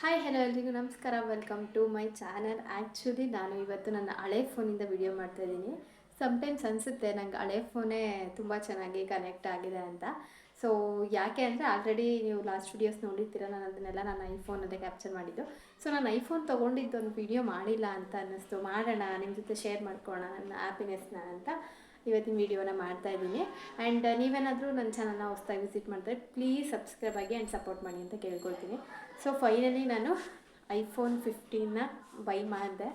Hi hello ಎಲ್ರಿಗೂ ನಮಸ್ಕಾರ, welcome to my channel. Actually ನಾನು ಇವತ್ತು ನನ್ನ ಹಳೆ ಫೋನಿಂದ ವಿಡಿಯೋ ಮಾಡ್ತಾಯಿದ್ದೀನಿ. ಸಮ್ಟೈಮ್ಸ್ ಅನಿಸುತ್ತೆ ನಂಗೆ ಹಳೆ ಫೋನೇ ತುಂಬ ಚೆನ್ನಾಗಿ ಕನೆಕ್ಟ್ ಆಗಿದೆ ಅಂತ. ಸೊ ಯಾಕೆ ಅಂದರೆ ಆಲ್ರೆಡಿ ನೀವು ಲಾಸ್ಟ್ ವೀಡಿಯೋಸ್ ನೋಡಿರ್ತೀರ, ನಾನು ಅದನ್ನೆಲ್ಲ ನನ್ನ ಐಫೋನಲ್ಲೇ ಕ್ಯಾಪ್ಚರ್ ಮಾಡಿದ್ದು. ಸೊ ನಾನು ಐಫೋನ್ ತೊಗೊಂಡಿದ್ದು ಒಂದು ವಿಡಿಯೋ ಮಾಡಿಲ್ಲ ಅಂತ ಅನ್ನಿಸ್ತು, ಮಾಡೋಣ ನಿಮ್ಮ ಜೊತೆ ಶೇರ್ ಮಾಡ್ಕೊಳ್ಳೋಣ ನನ್ನ ಹ್ಯಾಪಿನೆಸ್ನ ಅಂತ ಇವತ್ತಿನ ವೀಡಿಯೋನ ಮಾಡ್ತಾಯಿದ್ದೀನಿ. ಆ್ಯಂಡ್ ನೀವೇನಾದರೂ ನನ್ನ ಚಾನಲ್ನ ಹೊಸ್ದಾಗಿ ವಿಸಿಟ್ ಮಾಡಿದ್ರೆ ಪ್ಲೀಸ್ ಸಬ್ಸ್ಕ್ರೈಬ್ ಆಗಿ ಆ್ಯಂಡ್ ಸಪೋರ್ಟ್ ಮಾಡಿ ಅಂತ ಕೇಳ್ಕೊಳ್ತೀನಿ. ಸೊ ಫೈನಲಿ ನಾನು ಐಫೋನ್ 15ನ ಬೈ ಮಾಡಿದೆ.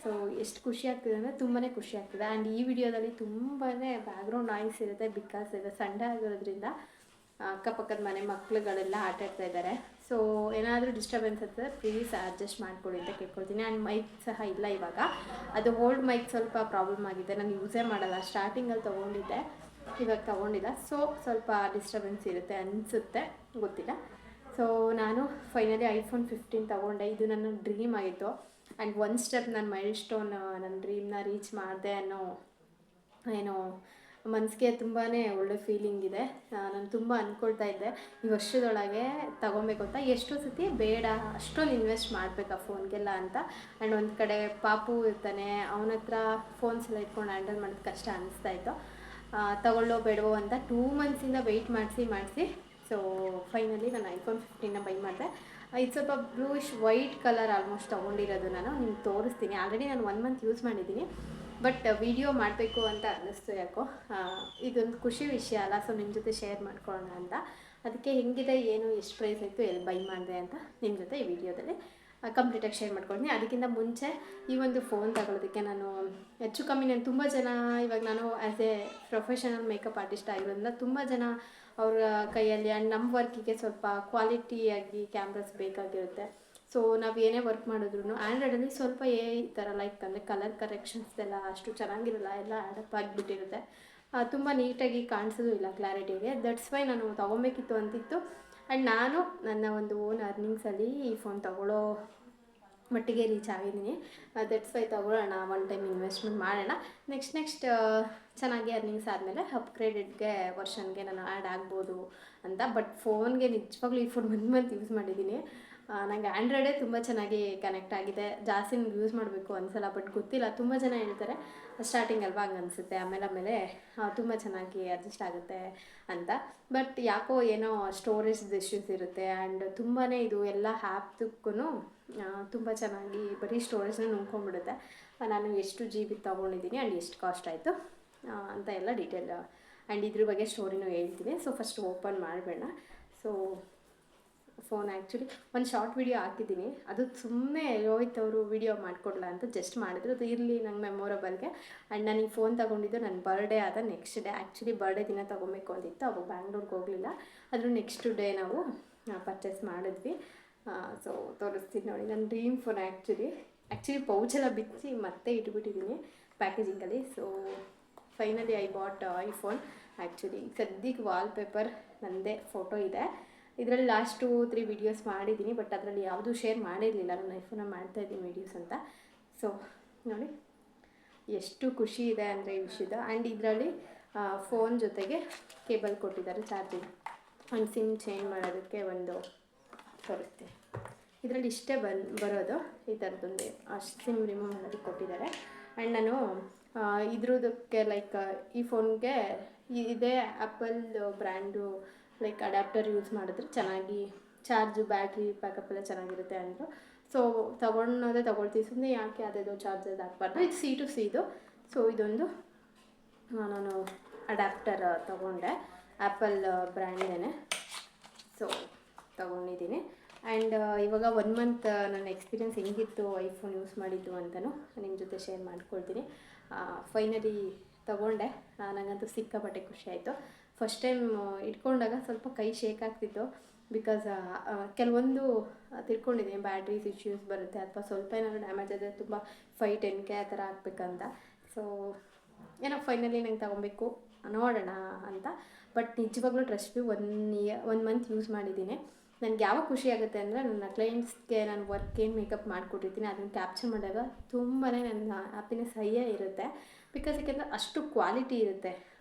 ಸೊ ಎಷ್ಟು ಖುಷಿ ಆಗ್ತಿದೆ ಅಂದರೆ ತುಂಬಾ ಖುಷಿ ಆಗ್ತಿದೆ. ಆ್ಯಂಡ್ ಈ ವಿಡಿಯೋದಲ್ಲಿ ತುಂಬಾ ಬ್ಯಾಕ್ಗ್ರೌಂಡ್ ನಾಯ್ಸ್ ಇರುತ್ತೆ, ಬಿಕಾಸ್ ಇದು ಸಂಡೇ ಆಗಿರೋದ್ರಿಂದ ಅಕ್ಕಪಕ್ಕದ ಮನೆ ಮಕ್ಕಳುಗಳೆಲ್ಲ ಆಟಾಡ್ತಾ ಇದ್ದಾರೆ. ಸೊ ಏನಾದರೂ ಡಿಸ್ಟರ್ಬೆನ್ಸ್ ಇರ್ತದೆ ಪ್ಲೀಸ್ ಅಡ್ಜಸ್ಟ್ ಮಾಡ್ಕೊಳ್ಳಿ ಅಂತ ಕೇಳ್ಕೊಳ್ತೀನಿ. ಆ್ಯಂಡ್ ಮೈಕ್ ಸಹ ಇಲ್ಲ ಇವಾಗ, ಅದು ಓಲ್ಡ್ ಮೈಕ್ ಸ್ವಲ್ಪ ಪ್ರಾಬ್ಲಮ್ ಆಗಿದೆ, ನಾನು ಯೂಸೇ ಮಾಡಲ್ಲ. ಸ್ಟಾರ್ಟಿಂಗಲ್ಲಿ ತೊಗೊಂಡಿದ್ದೆ, ಇವಾಗ ತೊಗೊಂಡಿಲ್ಲ. ಸೊ ಸ್ವಲ್ಪ ಡಿಸ್ಟರ್ಬೆನ್ಸ್ ಇರುತ್ತೆ ಅನಿಸುತ್ತೆ, ಗೊತ್ತಿಲ್ಲ. ಸೊ ನಾನು ಫೈನಲಿ ಐಫೋನ್ 15 ತೊಗೊಂಡೆ. ಇದು ನನ್ನ ಡ್ರೀಮ್ ಆಗಿತ್ತು. ಆ್ಯಂಡ್ ಒಂದು ಸ್ಟೆಪ್ ನನ್ನ ಮೈಲ್ ಸ್ಟೋನ್, ನನ್ನ ಡ್ರೀಮ್ನ ರೀಚ್ ಮಾಡಿದೆ ಅನ್ನೋ ಏನೋ ಮನಸ್ಸಿಗೆ ತುಂಬಾ ಒಳ್ಳೆ ಫೀಲಿಂಗ್ ಇದೆ. ನಾನು ತುಂಬ ಅಂದ್ಕೊಳ್ತಾ ಇದ್ದೆ ಈ ವರ್ಷದೊಳಗೆ ತೊಗೊಬೇಕು ಅಂತ. ಎಷ್ಟೋ ಸತಿ ಬೇಡ ಅಷ್ಟೊಂದು ಇನ್ವೆಸ್ಟ್ ಮಾಡಬೇಕು ಆ ಫೋನ್ಗೆಲ್ಲ ಅಂತ. ಆ್ಯಂಡ್ ಒಂದು ಕಡೆ ಪಾಪು ಇರ್ತಾನೆ, ಅವನ ಹತ್ರ ಫೋನ್ಸ್ ಎಲ್ಲ ಇಟ್ಕೊಂಡು ಹ್ಯಾಂಡಲ್ ಮಾಡೋದು ಕಷ್ಟ ಅನ್ನಿಸ್ತಾಯಿತ್ತು. ತೊಗೊಳ್ಳೋ ಬೇಡವೋ ಅಂತ 2 ಮಂತ್ಸಿಂದ ವೆಯ್ಟ್ ಮಾಡಿಸಿ ಸೊ ಫೈನಲಿ ನಾನು ಐಫೋನ್ 15ನ ಬೈ ಮಾಡಿದೆ. ಇದು ಸ್ವಲ್ಪ ಬ್ಲೂಯಿಶ್ ವೈಟ್ ಕಲರ್ ಆಲ್ಮೋಸ್ಟ್ ತೊಗೊಂಡಿರೋದು. ನಾನು ನಿಮ್ಗೆ ತೋರಿಸ್ತೀನಿ. ಆಲ್ರೆಡಿ ನಾನು 1 ಮಂತ್ ಯೂಸ್ ಮಾಡಿದ್ದೀನಿ, ಬಟ್ ವಿಡಿಯೋ ಮಾಡಬೇಕು ಅಂತ ಅನ್ನಿಸ್ತು ಯಾಕೋ. ಇದೊಂದು ಖುಷಿ ವಿಷಯ ಅಲ್ಲ, ಸೊ ನಿಮ್ಮ ಜೊತೆ ಶೇರ್ ಮಾಡ್ಕೊಳ್ಳೋಣ ಅಂತ. ಅದಕ್ಕೆ ಹೆಂಗಿದೆ, ಏನು, ಎಷ್ಟು ಪ್ರೈಸ್ ಆಯಿತು, ಎಲ್ಲಿ ಬೈ ಮಾಡಿದೆ ಅಂತ ನಿಮ್ಮ ಜೊತೆ ಈ ವಿಡಿಯೋದಲ್ಲಿ ಕಂಪ್ಲೀಟಾಗಿ ಶೇರ್ ಮಾಡ್ಕೊಳ್ತೀನಿ. ಅದಕ್ಕಿಂತ ಮುಂಚೆ ಈ ಒಂದು ಫೋನ್ ತಗೊಳ್ಳೋದಕ್ಕೆ ನಾನು ಹೆಚ್ಚು ಕಮ್ಮಿ ನಾನು ತುಂಬ ಜನ, ಇವಾಗ ನಾನು as A professional makeup artist ಆಗಿರೋದ್ರಿಂದ ತುಂಬ ಜನ ಅವರ ಕೈಯಲ್ಲಿ ಆ್ಯಂಡ್ ನಮ್ಮ ವರ್ಕಿಗೆ ಸ್ವಲ್ಪ ಕ್ವಾಲಿಟಿಯಾಗಿ ಕ್ಯಾಮ್ರಾಸ್ ಬೇಕಾಗಿರುತ್ತೆ. ಸೊ ನಾವು ಏನೇ ವರ್ಕ್ ಮಾಡಿದ್ರು ಆ್ಯಂಡ್ರಾಯ್ಡಲ್ಲಿ ಸ್ವಲ್ಪ ಈ ಥರ ಲೈಕ್ ಅಂದರೆ ಕಲರ್ ಕರೆಕ್ಷನ್ಸ್ ಎಲ್ಲ ಅಷ್ಟು ಚೆನ್ನಾಗಿರಲ್ಲ, ಎಲ್ಲ ಆ್ಯಡಪ್ ಆಗಿಬಿಟ್ಟಿರುತ್ತೆ. ತುಂಬ ನೀಟಾಗಿ ಕಾಣಿಸೋದು ಇಲ್ಲ ಕ್ಲಾರಿಟಿಗೆ. ದಟ್ಸ್ ವೈ ನಾನು ತೊಗೊಬೇಕಿತ್ತು ಅಂತಿತ್ತು. ಆ್ಯಂಡ್ ನಾನು ನನ್ನ ಒಂದು ಓನ್ ಅರ್ನಿಂಗ್ಸಲ್ಲಿ ಈ ಫೋನ್ ತೊಗೊಳ್ಳೋ ಮಟ್ಟಿಗೆ ರೀಚ್ ಆಗಿದ್ದೀನಿ. ದಟ್ಸ್ ವೈ ತೊಗೊಳ್ಳೋಣ, ಒನ್ ಟೈಮ್ ಇನ್ವೆಸ್ಟ್ಮೆಂಟ್ ಮಾಡೋಣ. ನೆಕ್ಸ್ಟ್ ಚೆನ್ನಾಗಿ ಅರ್ನಿಂಗ್ಸ್ ಆದಮೇಲೆ ಅಪ್ಗ್ರೇಡೆಡ್ಗೆ ವರ್ಷನ್ಗೆ ನಾನು ಆ್ಯಡ್ ಆಗ್ಬೋದು ಅಂತ. ಬಟ್ ಫೋನ್ಗೆ ನಿಜವಾಗ್ಲೂ ಈ ಫೋನ್ 1 ಮಂತ್ ಯೂಸ್ ಮಾಡಿದ್ದೀನಿ. ನನಗೆ ಆ್ಯಂಡ್ರಾಯ್ಡೇ ತುಂಬ ಚೆನ್ನಾಗಿ ಕನೆಕ್ಟ್ ಆಗಿದೆ. ಜಾಸ್ತಿ ಯೂಸ್ ಮಾಡಬೇಕು ಅನಿಸಲ್ಲ, ಬಟ್ ಗೊತ್ತಿಲ್ಲ, ತುಂಬ ಜನ ಹೇಳ್ತಾರೆ ಸ್ಟಾರ್ಟಿಂಗ್ ಅಲ್ವಾ ಹಂಗೆ ಅನಿಸುತ್ತೆ, ಆಮೇಲೆ ತುಂಬ ಚೆನ್ನಾಗಿ ಅಡ್ಜಸ್ಟ್ ಆಗುತ್ತೆ ಅಂತ. ಬಟ್ ಯಾಕೋ ಏನೋ ಸ್ಟೋರೇಜ್ ಇಶ್ಯೂಸ್ ಇರುತ್ತೆ. ಆ್ಯಂಡ್ ತುಂಬಾ ಇದು ಎಲ್ಲ ಆ್ಯಪ್ದಕ್ಕೂ ತುಂಬ ಚೆನ್ನಾಗಿ ಬರೀ ಸ್ಟೋರೇಜ್ನ ನುಂಗ್ಕೊಂಡ್ಬಿಡುತ್ತೆ. ನಾನು ಎಷ್ಟು GB ತೊಗೊಂಡಿದ್ದೀನಿ ಆ್ಯಂಡ್ ಎಷ್ಟು ಕಾಸ್ಟ್ ಆಯಿತು ಅಂತ ಎಲ್ಲ ಡೀಟೇಲ್ ಆ್ಯಂಡ್ ಇದ್ರ ಬಗ್ಗೆ ಸ್ಟೋರಿನೂ ಹೇಳ್ತೀನಿ. ಸೊ ಫಸ್ಟ್ ಓಪನ್ ಮಾಡಬೇಡ. ಸೊ ಫೋನ್ ಆ್ಯಕ್ಚುಲಿ ಒಂದು ಶಾರ್ಟ್ ವಿಡಿಯೋ ಹಾಕಿದ್ದೀನಿ, ಅದು ಸುಮ್ಮನೆ ರೋಹಿತ್ ಅವರು ವಿಡಿಯೋ ಮಾಡಿಕೊಡ್ಲ ಅಂತ ಜಸ್ಟ್ ಮಾಡಿದ್ರು. ಅದು ಇರಲಿ ನಂಗೆ ಮೆಮೊರಬಲ್ಗೆ. ಆ್ಯಂಡ್ ನಾನು ಈ ಫೋನ್ ತೊಗೊಂಡಿದ್ದು ನನ್ನ ಬರ್ಡೇ ಆದ ನೆಕ್ಸ್ಟ್ ಡೇ. ಆ್ಯಕ್ಚುಲಿ ಬರ್ಡೇ ದಿನ ತೊಗೊಬೇಕು ಅಂತಿತ್ತು, ಅವಾಗ ಬ್ಯಾಂಗ್ಳೂರ್ಗೆ ಹೋಗಲಿಲ್ಲ. ಅದ್ರ ನೆಕ್ಸ್ಟ್ ಡೇ ನಾವು ಪರ್ಚೇಸ್ ಮಾಡಿದ್ವಿ. ಸೊ ತೋರಿಸ್ತೀನಿ ನೋಡಿ, ನನ್ನ ಡ್ರೀಮ್ ಫೋನ್ ಆ್ಯಕ್ಚುಲಿ ಪೌಚೆಲ್ಲ ಬಿಚ್ಚಿ ಮತ್ತೆ ಇಟ್ಬಿಟ್ಟಿದ್ದೀನಿ ಪ್ಯಾಕೇಜಿಂಗಲ್ಲಿ. So finally I bought iPhone. Actually ಸದ್ಯಕ್ಕೆ ವಾಲ್ಪೇಪರ್ ನನ್ನದೇ ಫೋಟೋ ಇದೆ. ಇದರಲ್ಲಿ ಲಾಸ್ಟ್ 2-3 ವೀಡಿಯೋಸ್ ಮಾಡಿದ್ದೀನಿ, ಬಟ್ ಅದರಲ್ಲಿ ಯಾವುದೂ ಶೇರ್ ಮಾಡಿರಲಿಲ್ಲ. ನಾನು ಐಫೋನಲ್ಲಿ ಮಾಡ್ತಾಯಿದ್ದೀನಿ ವೀಡಿಯೋಸ್ ಅಂತ. ಸೊ ನೋಡಿ ಎಷ್ಟು ಖುಷಿ ಇದೆ ಅಂದರೆ ಈ ವಿಷಯದ. ಆ್ಯಂಡ್ ಇದರಲ್ಲಿ ಫೋನ್ ಜೊತೆಗೆ ಕೇಬಲ್ ಕೊಟ್ಟಿದ್ದಾರೆ ಚಾರ್ಜಿಂಗ್, ಆ್ಯಂಡ್ ಸಿಮ್ ಚೇಂಜ್ ಮಾಡೋದಕ್ಕೆ ಒಂದು ಬರುತ್ತೆ. ಇದರಲ್ಲಿ ಇಷ್ಟೇ ಬರೋದು, ಈ ಥರದ್ದೊಂದು ಸಿಮ್ ರಿಮೂವ್ ಮಾಡೋದಕ್ಕೆ ಕೊಟ್ಟಿದ್ದಾರೆ. ಆ್ಯಂಡ್ ನಾನು ಇದ್ರದಕ್ಕೆ ಲೈಕ್ ಈ ಫೋನ್ಗೆ ಇದೇ apple brand like adapter use ಮಾಡಿದ್ರೆ ಚೆನ್ನಾಗಿ ಚಾರ್ಜು ಬ್ಯಾಟ್ರಿ ಬ್ಯಾಕಪ್ ಎಲ್ಲ ಚೆನ್ನಾಗಿರುತ್ತೆ ಅಂದರು. ಸೊ ತೊಗೊಳ್ತೀವಿ, ಸುಮ್ಮನೆ ಯಾಕೆ ಯಾವುದೇದೋ ಚಾರ್ಜರ್ ಹಾಕ್ಬಾರ್ದು. ಇದು C2C ಇದು. ಸೊ ಇದೊಂದು ನಾನು ಅಡ್ಯಾಪ್ಟರ್ ತೊಗೊಂಡೆ, ಆ್ಯಪಲ್ ಬ್ರ್ಯಾಂಡೇನೆ. ಸೊ ತೊಗೊಂಡಿದ್ದೀನಿ. ಆ್ಯಂಡ್ ಇವಾಗ 1 ಮಂತ್ ನನ್ನ ಎಕ್ಸ್ಪೀರಿಯೆನ್ಸ್ ಹೆಂಗಿತ್ತು ಐಫೋನ್ ಯೂಸ್ ಮಾಡಿದ್ದು ಅಂತಲೂ ನಿಮ್ಮ ಜೊತೆ ಶೇರ್ ಮಾಡ್ಕೊಳ್ತೀನಿ. ಫೈನಲಿ ತೊಗೊಂಡೆ. ನನಗಂತೂ ಸಿಕ್ಕಾಪಟ್ಟೆ ಖುಷಿ ಆಯಿತು. ಫಸ್ಟ್ ಟೈಮ್ ಇಟ್ಕೊಂಡಾಗ ಸ್ವಲ್ಪ ಕೈ ಶೇಕ್ ಆಗ್ತಿತ್ತು, ಬಿಕಾಸ್ ಕೆಲವೊಂದು ತಿಳ್ಕೊಂಡಿದ್ದೀನಿ ಬ್ಯಾಟ್ರೀಸ್ ಇಶ್ಯೂಸ್ ಬರುತ್ತೆ, ಅಥವಾ ಸ್ವಲ್ಪ ಏನಾದರೂ ಡ್ಯಾಮೇಜ್ ಆದರೆ ತುಂಬ 5-10K ಆ ಥರ ಹಾಕ್ಬೇಕಂತ. ಸೊ ಏನೋ ಫೈನಲಿ ನಂಗೆ ತೊಗೊಬೇಕು ನೋಡೋಣ ಅಂತ. ಬಟ್ ನಿಜವಾಗ್ಲೂ ಟ್ರಸ್ಟ್ 1 ಮಂತ್ ಯೂಸ್ ಮಾಡಿದ್ದೀನಿ. ನನಗೆ ಯಾವಾಗ ಖುಷಿ ಆಗುತ್ತೆ ಅಂದರೆ ನನ್ನ ಕ್ಲೈಂಟ್ಸ್ಗೆ ನಾನು ವರ್ಕ್ ಏನು ಮೇಕಪ್ ಮಾಡಿಕೊಟ್ಟಿರ್ತೀನಿ ಅದನ್ನು ಕ್ಯಾಪ್ಚರ್ ಮಾಡಿದಾಗ ತುಂಬಾ ನನ್ನ ಹ್ಯಾಪಿನೆಸ್ ಹೈಯೇ ಇರುತ್ತೆ. ಬಿಕಾಸ್ ಯಾಕೆಂದರೆ ಅಷ್ಟು ಕ್ವಾಲಿಟಿ ಇರುತ್ತೆ,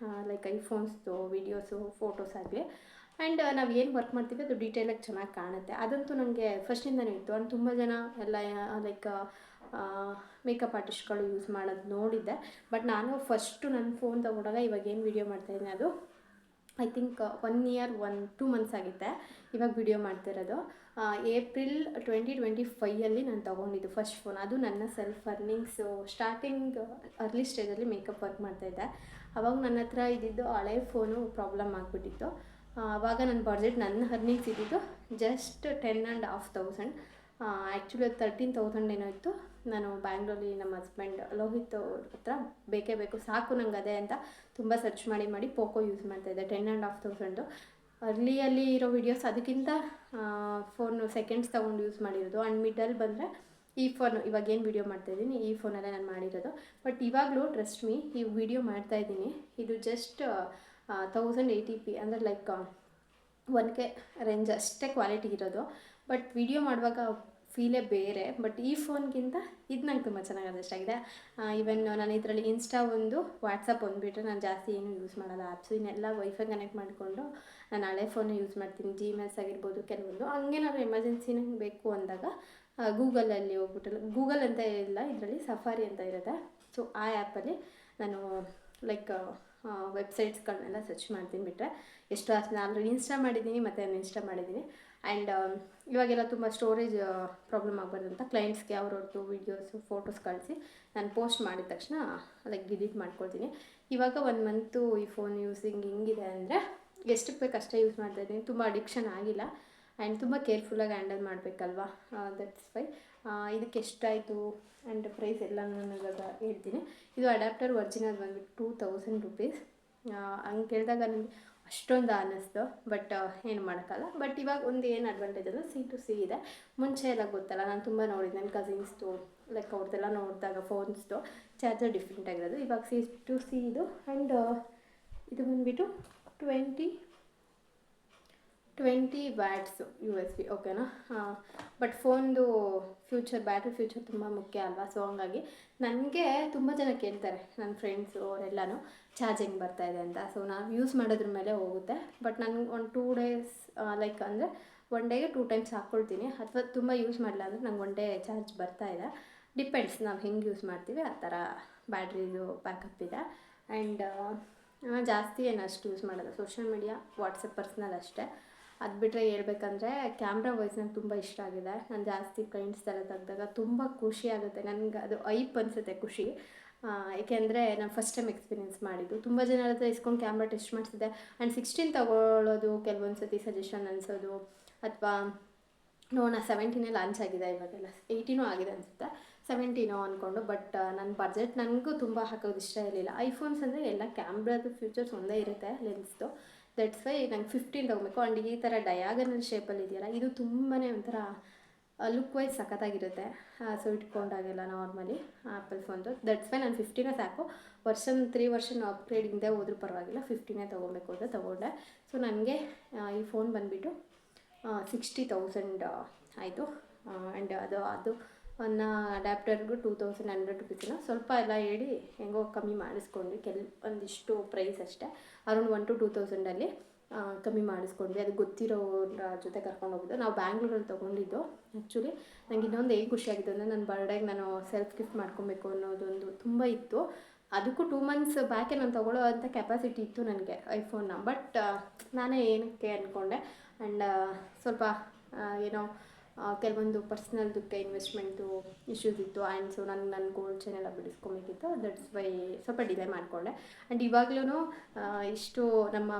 ಲೈಕ್ ಐಫೋನ್ಸ್ದು ವೀಡಿಯೋಸು ಫೋಟೋಸ್ ಆಗಲಿ. ಆ್ಯಂಡ್ ನಾವು ಏನು ವರ್ಕ್ ಮಾಡ್ತೀವಿ ಅದು ಡೀಟೇಲಾಗಿ ಚೆನ್ನಾಗಿ ಕಾಣುತ್ತೆ. ಅದಂತೂ ನನಗೆ ಫಸ್ಟಿಂದನೂ ಇತ್ತು. ಅಂಡ್ ತುಂಬ ಜನ ಎಲ್ಲ ಲೈಕ್ ಮೇಕಪ್ ಆರ್ಟಿಸ್ಟ್ಗಳು ಯೂಸ್ ಮಾಡೋದು ನೋಡಿದ್ದೆ. ಬಟ್ ನಾನು ಫಸ್ಟು ನನ್ನ ಫೋನ್ ತೊಗೊಂಡಾಗ ಇವಾಗ ಏನು ವೀಡಿಯೋ ಮಾಡ್ತಾಯಿದ್ದೀನಿ ಅದು ಐ ಥಿಂಕ್ 1 ಇಯರ್ 2 ಮಂತ್ಸ್ ಆಗುತ್ತೆ ಇವಾಗ ವಿಡಿಯೋ ಮಾಡ್ತಿರೋದು. ಏಪ್ರಿಲ್ 2025 ನಾನು ತೊಗೊಂಡಿದ್ದು ಫಸ್ಟ್ ಫೋನ್. ಅದು ನನ್ನ ಸೆಲ್ಫ್ ಅರ್ನಿಂಗ್ಸು. ಸ್ಟಾರ್ಟಿಂಗ್ ಅರ್ಲಿ ಸ್ಟೇಜಲ್ಲಿ ಮೇಕಪ್ ವರ್ಕ್ ಮಾಡ್ತಾಯಿದ್ದೆ. ಅವಾಗ ನನ್ನ ಹತ್ರ ಇದ್ದಿದ್ದು ಹಳೆ ಫೋನು ಪ್ರಾಬ್ಲಮ್ ಆಗಿಬಿಟ್ಟಿತ್ತು. ಆವಾಗ ನನ್ನ ಬಡ್ಜೆಟ್ ನನ್ನ ಅರ್ನಿಂಗ್ಸ್ ಇದ್ದಿದ್ದು ಜಸ್ಟ್ 10,500. ಆ್ಯಕ್ಚುಲಿ 13,000 ಏನೋ ಇತ್ತು. ನಾನು ಬ್ಯಾಂಗ್ಳೂರಲ್ಲಿ ನಮ್ಮ ಹಸ್ಬೆಂಡ್ ಲೋಹಿತ್ ಅವ್ರ ಹತ್ರ ಬೇಕೇ ಬೇಕು ಸಾಕು ನಂಗೆ ಅದೇ ಅಂತ ತುಂಬ ಸರ್ಚ್ ಮಾಡಿ ಪೋಕೋ ಯೂಸ್ ಮಾಡ್ತಾಯಿದ್ದೆ. 10,500 ಅರ್ಲಿಯಲ್ಲಿ ಇರೋ ವೀಡಿಯೋಸ್ ಅದಕ್ಕಿಂತ ಫೋನು ಸೆಕೆಂಡ್ಸ್ ತೊಗೊಂಡು ಯೂಸ್ ಮಾಡಿರೋದು. ಆ್ಯಂಡ್ ಮಿಡಲ್ ಬಂದರೆ ಈ ಫೋನು ಇವಾಗ ಏನು ವೀಡಿಯೋ ಮಾಡ್ತಾಯಿದ್ದೀನಿ ಈ ಫೋನಲ್ಲೇ ನಾನು ಮಾಡಿರೋದು. ಬಟ್ ಇವಾಗಲೂ ಟ್ರಸ್ಟ್ ಮೀ ಈ ವಿಡಿಯೋ ಮಾಡ್ತಾಯಿದ್ದೀನಿ ಇದು ಜಸ್ಟ್ 1080p ಅಂದರೆ ಲೈಕ್ 1K ರೇಂಜ್ ಅಷ್ಟೇ ಕ್ವಾಲಿಟಿ ಇರೋದು. ಬಟ್ ವಿಡಿಯೋ ಮಾಡುವಾಗ ಫೀಲೇ ಬೇರೆ. ಬಟ್ ಈ ಫೋನ್ಗಿಂತ ಇದು ನಂಗೆ ತುಂಬ ಚೆನ್ನಾಗಿ ಇಷ್ಟ ಆಗಿದೆ. ಈವನ್ ನಾನು ಇದರಲ್ಲಿ ಇನ್ಸ್ಟಾ ಒಂದು, ವಾಟ್ಸಪ್ ಒಂದು ಬಿಟ್ಟರೆ ನಾನು ಜಾಸ್ತಿ ಏನು ಯೂಸ್ ಮಾಡೋಲ್ಲ ಆ್ಯಪ್ಸು. ಇನ್ನೆಲ್ಲ ವೈಫೈ ಕನೆಕ್ಟ್ ಮಾಡಿಕೊಂಡು ನಾನು ಹಳೆ ಫೋನ್ ಯೂಸ್ ಮಾಡ್ತೀನಿ. ಜಿಮೇಲ್ಸ್ ಆಗಿರ್ಬೋದು ಕೆಲವೊಂದು. ಹಂಗೇನಾದ್ರು ಎಮರ್ಜೆನ್ಸಿ ನಂಗೆ ಬೇಕು ಅಂದಾಗ ಗೂಗಲಲ್ಲಿ ಹೋಗ್ಬಿಟ್ಟಲ್ಲ, ಗೂಗಲ್ ಅಂತ ಇಲ್ಲ ಇದರಲ್ಲಿ ಸಫಾರಿ ಅಂತ ಇರುತ್ತೆ. ಸೊ ಆ ಆ್ಯಪಲ್ಲಿ ನಾನು ಲೈಕ್ ವೆಬ್ಸೈಟ್ಸ್ಗಳನ್ನೆಲ್ಲ ಸರ್ಚ್ ಮಾಡ್ತೀನಿ. ಬಿಟ್ಟರೆ ಎಷ್ಟು ನಾನು ಆಲ್ರೆಡಿ ಇನ್ಸ್ಟಾ ಮಾಡಿದ್ದೀನಿ ಮತ್ತು ಅನ್ಇನ್ಸ್ಟಾ ಮಾಡಿದ್ದೀನಿ. ಆ್ಯಂಡ್ ಇವಾಗೆಲ್ಲ ತುಂಬ ಸ್ಟೋರೇಜ್ ಪ್ರಾಬ್ಲಮ್ ಆಗಬಾರ್ದು ಅಂತ ಕ್ಲೈಂಟ್ಸ್ಗೆ ಅವ್ರವ್ರದ್ದು ವೀಡಿಯೋಸು ಫೋಟೋಸ್ ಕಳಿಸಿ ನಾನು ಪೋಸ್ಟ್ ಮಾಡಿದ ತಕ್ಷಣ ಲೈಕ್ ಡಿಲೀಟ್ ಮಾಡ್ಕೊಳ್ತೀನಿ. ಇವಾಗ 1 ಮಂತು ಈ ಫೋನ್ ಯೂಸಿಂಗ್ ಹಿಂಗಿದೆ ಅಂದರೆ ಎಷ್ಟಕ್ಕೆ ಬೇಕು ಅಷ್ಟೇ ಯೂಸ್ ಮಾಡ್ತಾಯಿದ್ದೀನಿ. ತುಂಬ ಅಡಿಕ್ಷನ್ ಆಗಿಲ್ಲ. ಆ್ಯಂಡ್ ತುಂಬ ಕೇರ್ಫುಲ್ಲಾಗಿ ಹ್ಯಾಂಡಲ್ ಮಾಡಬೇಕಲ್ವಾ, ದಟ್ಸ್ ವೈ. ಇದಕ್ಕೆ ಎಷ್ಟಾಯಿತು ಆ್ಯಂಡ್ ಪ್ರೈಸ್ ಎಲ್ಲ ನಾನು ಇವಾಗ ಹೇಳ್ತೀನಿ. ಇದು ಅಡ್ಯಾಪ್ಟರ್ ಒರಿಜಿನಲ್ ಬಂದುಬಿಟ್ಟು 2000 ರುಪೀಸ್. ಹಂಗೆ ಕೇಳಿದಾಗ ನನಗೆ ಅಷ್ಟೊಂದು ಅನ್ನಿಸ್ತು. ಬಟ್ ಏನು ಮಾಡೋಕ್ಕಲ್ಲ. ಬಟ್ ಇವಾಗ ಒಂದು ಏನು ಅಡ್ವಾಂಟೇಜ್ ಅಂದರೆ C2C ಇದೆ. ಮುಂಚೆ ಎಲ್ಲ ಗೊತ್ತಲ್ಲ, ನಾನು ತುಂಬ ನೋಡಿದ್ದೆ ನನ್ನ ಕಸಿನ್ಸ್ದು ಲೈಕ್ ಅವ್ರದ್ದೆಲ್ಲ ನೋಡಿದಾಗ ಫೋನ್ಸ್ದು ಚಾರ್ಜರ್ ಡಿಫ್ರೆಂಟ್ ಆಗಿರೋದು. ಇವಾಗ C2C ಇದು. ಆ್ಯಂಡ್ ಇದು ಬಂದುಬಿಟ್ಟು 20 ವ್ಯಾಟ್ಸು USB ಓಕೆನಾ. ಬಟ್ ಫೋನ್ದು ಫ್ಯೂಚರ್ ಬ್ಯಾಟ್ರಿ ಫ್ಯೂಚರ್ ತುಂಬ ಮುಖ್ಯ ಅಲ್ವಾ. ಸೊ ಹಂಗಾಗಿ ನನಗೆ ತುಂಬ ಜನ ಕೇಳ್ತಾರೆ ನನ್ನ ಫ್ರೆಂಡ್ಸು ಅವರೆಲ್ಲನೂ ಚಾರ್ಜಿಂಗ್ ಬರ್ತಾಯಿದೆ ಅಂತ. ಸೊ ನಾನು ಯೂಸ್ ಮಾಡೋದ್ರ ಮೇಲೆ ಹೋಗುತ್ತೆ. ಬಟ್ ನನಗೆ ಒಂದು 2 ಡೇಸ್ ಲೈಕ್ ಅಂದರೆ 1 ಡೇಗೆ 2 ಟೈಮ್ಸ್ ಹಾಕ್ಕೊಳ್ತೀನಿ. ಅಥವಾ ತುಂಬ ಯೂಸ್ ಮಾಡಲ್ಲ ಅಂದರೆ ನಂಗೆ 1 ಡೇ ಚಾರ್ಜ್ ಬರ್ತಾಯಿದೆ. ಡಿಪೆಂಡ್ಸ್ ನಾವು ಹೆಂಗೆ ಯೂಸ್ ಮಾಡ್ತೀವಿ ಆ ಥರ ಬ್ಯಾಟ್ರಿದು ಬ್ಯಾಕಪ್ ಇದೆ. ಆ್ಯಂಡ್ ಜಾಸ್ತಿ ಏನು ಅಷ್ಟು ಯೂಸ್ ಮಾಡೋದು ಸೋಷಿಯಲ್ ಮೀಡಿಯಾ, ವಾಟ್ಸಪ್ ಪರ್ಸ್ನಲ್ ಅಷ್ಟೇ. ಅದು ಬಿಟ್ಟರೆ ಹೇಳ್ಬೇಕಂದ್ರೆ ಕ್ಯಾಮ್ರಾ ವೈಸ್ ನಂಗೆ ತುಂಬ ಇಷ್ಟ ಆಗಿದೆ. ನಾನು ಜಾಸ್ತಿ ಕ್ಲೈಂಟ್ಸ್ ಎಲ್ಲ ತೆಗ್ದಾಗ ತುಂಬ ಖುಷಿ ಆಗುತ್ತೆ ನನಗೆ. ಅದು ಐಪ್ ಅನಿಸುತ್ತೆ ಖುಷಿ. ಏಕೆಂದರೆ ನಾನು ಫಸ್ಟ್ ಟೈಮ್ ಎಕ್ಸ್ಪೀರಿಯೆನ್ಸ್ ಮಾಡಿದ್ದು. ತುಂಬ ಜನ ಹತ್ರ ಇಸ್ಕೊಂಡು ಕ್ಯಾಮ್ರಾ ಟೆಸ್ಟ್ ಮಾಡಿಸಿದ್ದೆ. ಆ್ಯಂಡ್ 16 ತೊಗೊಳ್ಳೋದು ಕೆಲವೊಂದು ಸತಿ ಸಜೆಷನ್ ಅನಿಸೋದು. ಅಥವಾ ನೋಡೋಣ 17 ಲಾಂಚ್ ಆಗಿದೆ, ಇವಾಗೆಲ್ಲ 18 ಆಗಿದೆ ಅನಿಸುತ್ತೆ, 17 ಅಂದ್ಕೊಂಡು. ಬಟ್ ನನ್ನ ಬಡ್ಜೆಟ್ ನನಗೂ ತುಂಬ ಹಾಕೋದು ಇಷ್ಟ ಇರಲಿಲ್ಲ. ಐಫೋನ್ಸ್ ಅಂದರೆ ಎಲ್ಲ ಕ್ಯಾಮ್ರಾದು ಫ್ಯೂಚರ್ಸ್ ಒಂದೇ ಇರುತ್ತೆ, ಲೆನ್ಸ್ದು. ದಟ್ಸ್ ವೈ ನಂಗೆ 15 ತೊಗೊಬೇಕು. ಆ್ಯಂಡ್ ಈ ಥರ ಡಯಾಗನಲ್ ಶೇಪಲ್ಲಿ ಇದೆಯಲ್ಲ ಇದು ತುಂಬಾ ಒಂಥರ ಲುಕ್ ವೈಸ್ ಸಖತ್ತಾಗಿರುತ್ತೆ. ಸೊ ಇಟ್ಕೊಂಡಾಗೆಲ್ಲ ನಾರ್ಮಲಿ ಆ್ಯಪಲ್ ಫೋನ್ದು. ದಟ್ಸ್ ವೈ ನಾನು 15 ಸಾಕು. 3 ವರ್ಷ ಅಪ್ಗ್ರೇಡ್ ಹಿಂದೆ ಹೋದ್ರೂ ಪರವಾಗಿಲ್ಲ, 15 ತೊಗೊಬೇಕು ಅಂತ ತೊಗೊಂಡೆ. ಸೊ ನನಗೆ ಈ ಫೋನ್ ಬಂದುಬಿಟ್ಟು 60,000 ಆಯಿತು. ಆ್ಯಂಡ್ ಅದು ಅಡ್ಯಾಪ್ಟರ್ಗೂ 2,100 ರುಪೀಸನ್ನು ಸ್ವಲ್ಪ ಎಲ್ಲ ಹೇಳಿ ಹೆಂಗೋ ಕಮ್ಮಿ ಮಾಡಿಸ್ಕೊಂಡ್ವಿ. ಒಂದಿಷ್ಟು ಪ್ರೈಸ್ ಅಷ್ಟೇ, ಅರೌಂಡ್ 1,000 to 2,000 ಕಮ್ಮಿ ಮಾಡಿಸ್ಕೊಂಡ್ವಿ. ಅದು ಗೊತ್ತಿರೋರ ಜೊತೆ ಕರ್ಕೊಂಡು ಹೋಗಿದ್ದು. ನಾವು ಬ್ಯಾಂಗ್ಳೂರಲ್ಲಿ ತೊಗೊಂಡಿದ್ದು. ಆ್ಯಕ್ಚುಲಿ ನಂಗೆ ಇನ್ನೊಂದು ಏನು ಖುಷಿಯಾಗಿತ್ತು ಅಂದರೆ ನನ್ನ ಬರ್ಡೇಗೆ ನಾನು ಸೆಲ್ಫ್ ಗಿಫ್ಟ್ ಮಾಡ್ಕೊಬೇಕು ಅನ್ನೋದೊಂದು ತುಂಬ ಇತ್ತು. ಅದಕ್ಕೂ 2 ಮಂತ್ಸ್ ಬ್ಯಾಕೆ ನಾನು ತೊಗೊಳ್ಳೋ ಅಂಥ ಕೆಪಾಸಿಟಿ ಇತ್ತು ನನಗೆ ಐಫೋನ್ನ. ಬಟ್ ನಾನೇ ಏನಕ್ಕೆ ಅಂದ್ಕೊಂಡೆ. ಆ್ಯಂಡ್ ಸ್ವಲ್ಪ ಏನೋ ಕೆಲವೊಂದು ಪರ್ಸ್ನಲ್ದಕ್ಕೆ ಇನ್ವೆಸ್ಟ್ಮೆಂಟು ಇಶ್ಯೂಸ್ ಇತ್ತು. ಆ್ಯಂಡ್ ಸೊ ನನ್ನ ಗೋಲ್ಡ್ ಚೈನ್ ಎಲ್ಲ ಬಿಡಿಸ್ಕೊಬೇಕಿತ್ತು. ದಟ್ಸ್ ವೈ ಸ್ವಲ್ಪ ಡಿಲೇ ಮಾಡಿಕೊಂಡೆ. ಆ್ಯಂಡ್ ಇವಾಗಲೂ ಇಷ್ಟು ನಮ್ಮ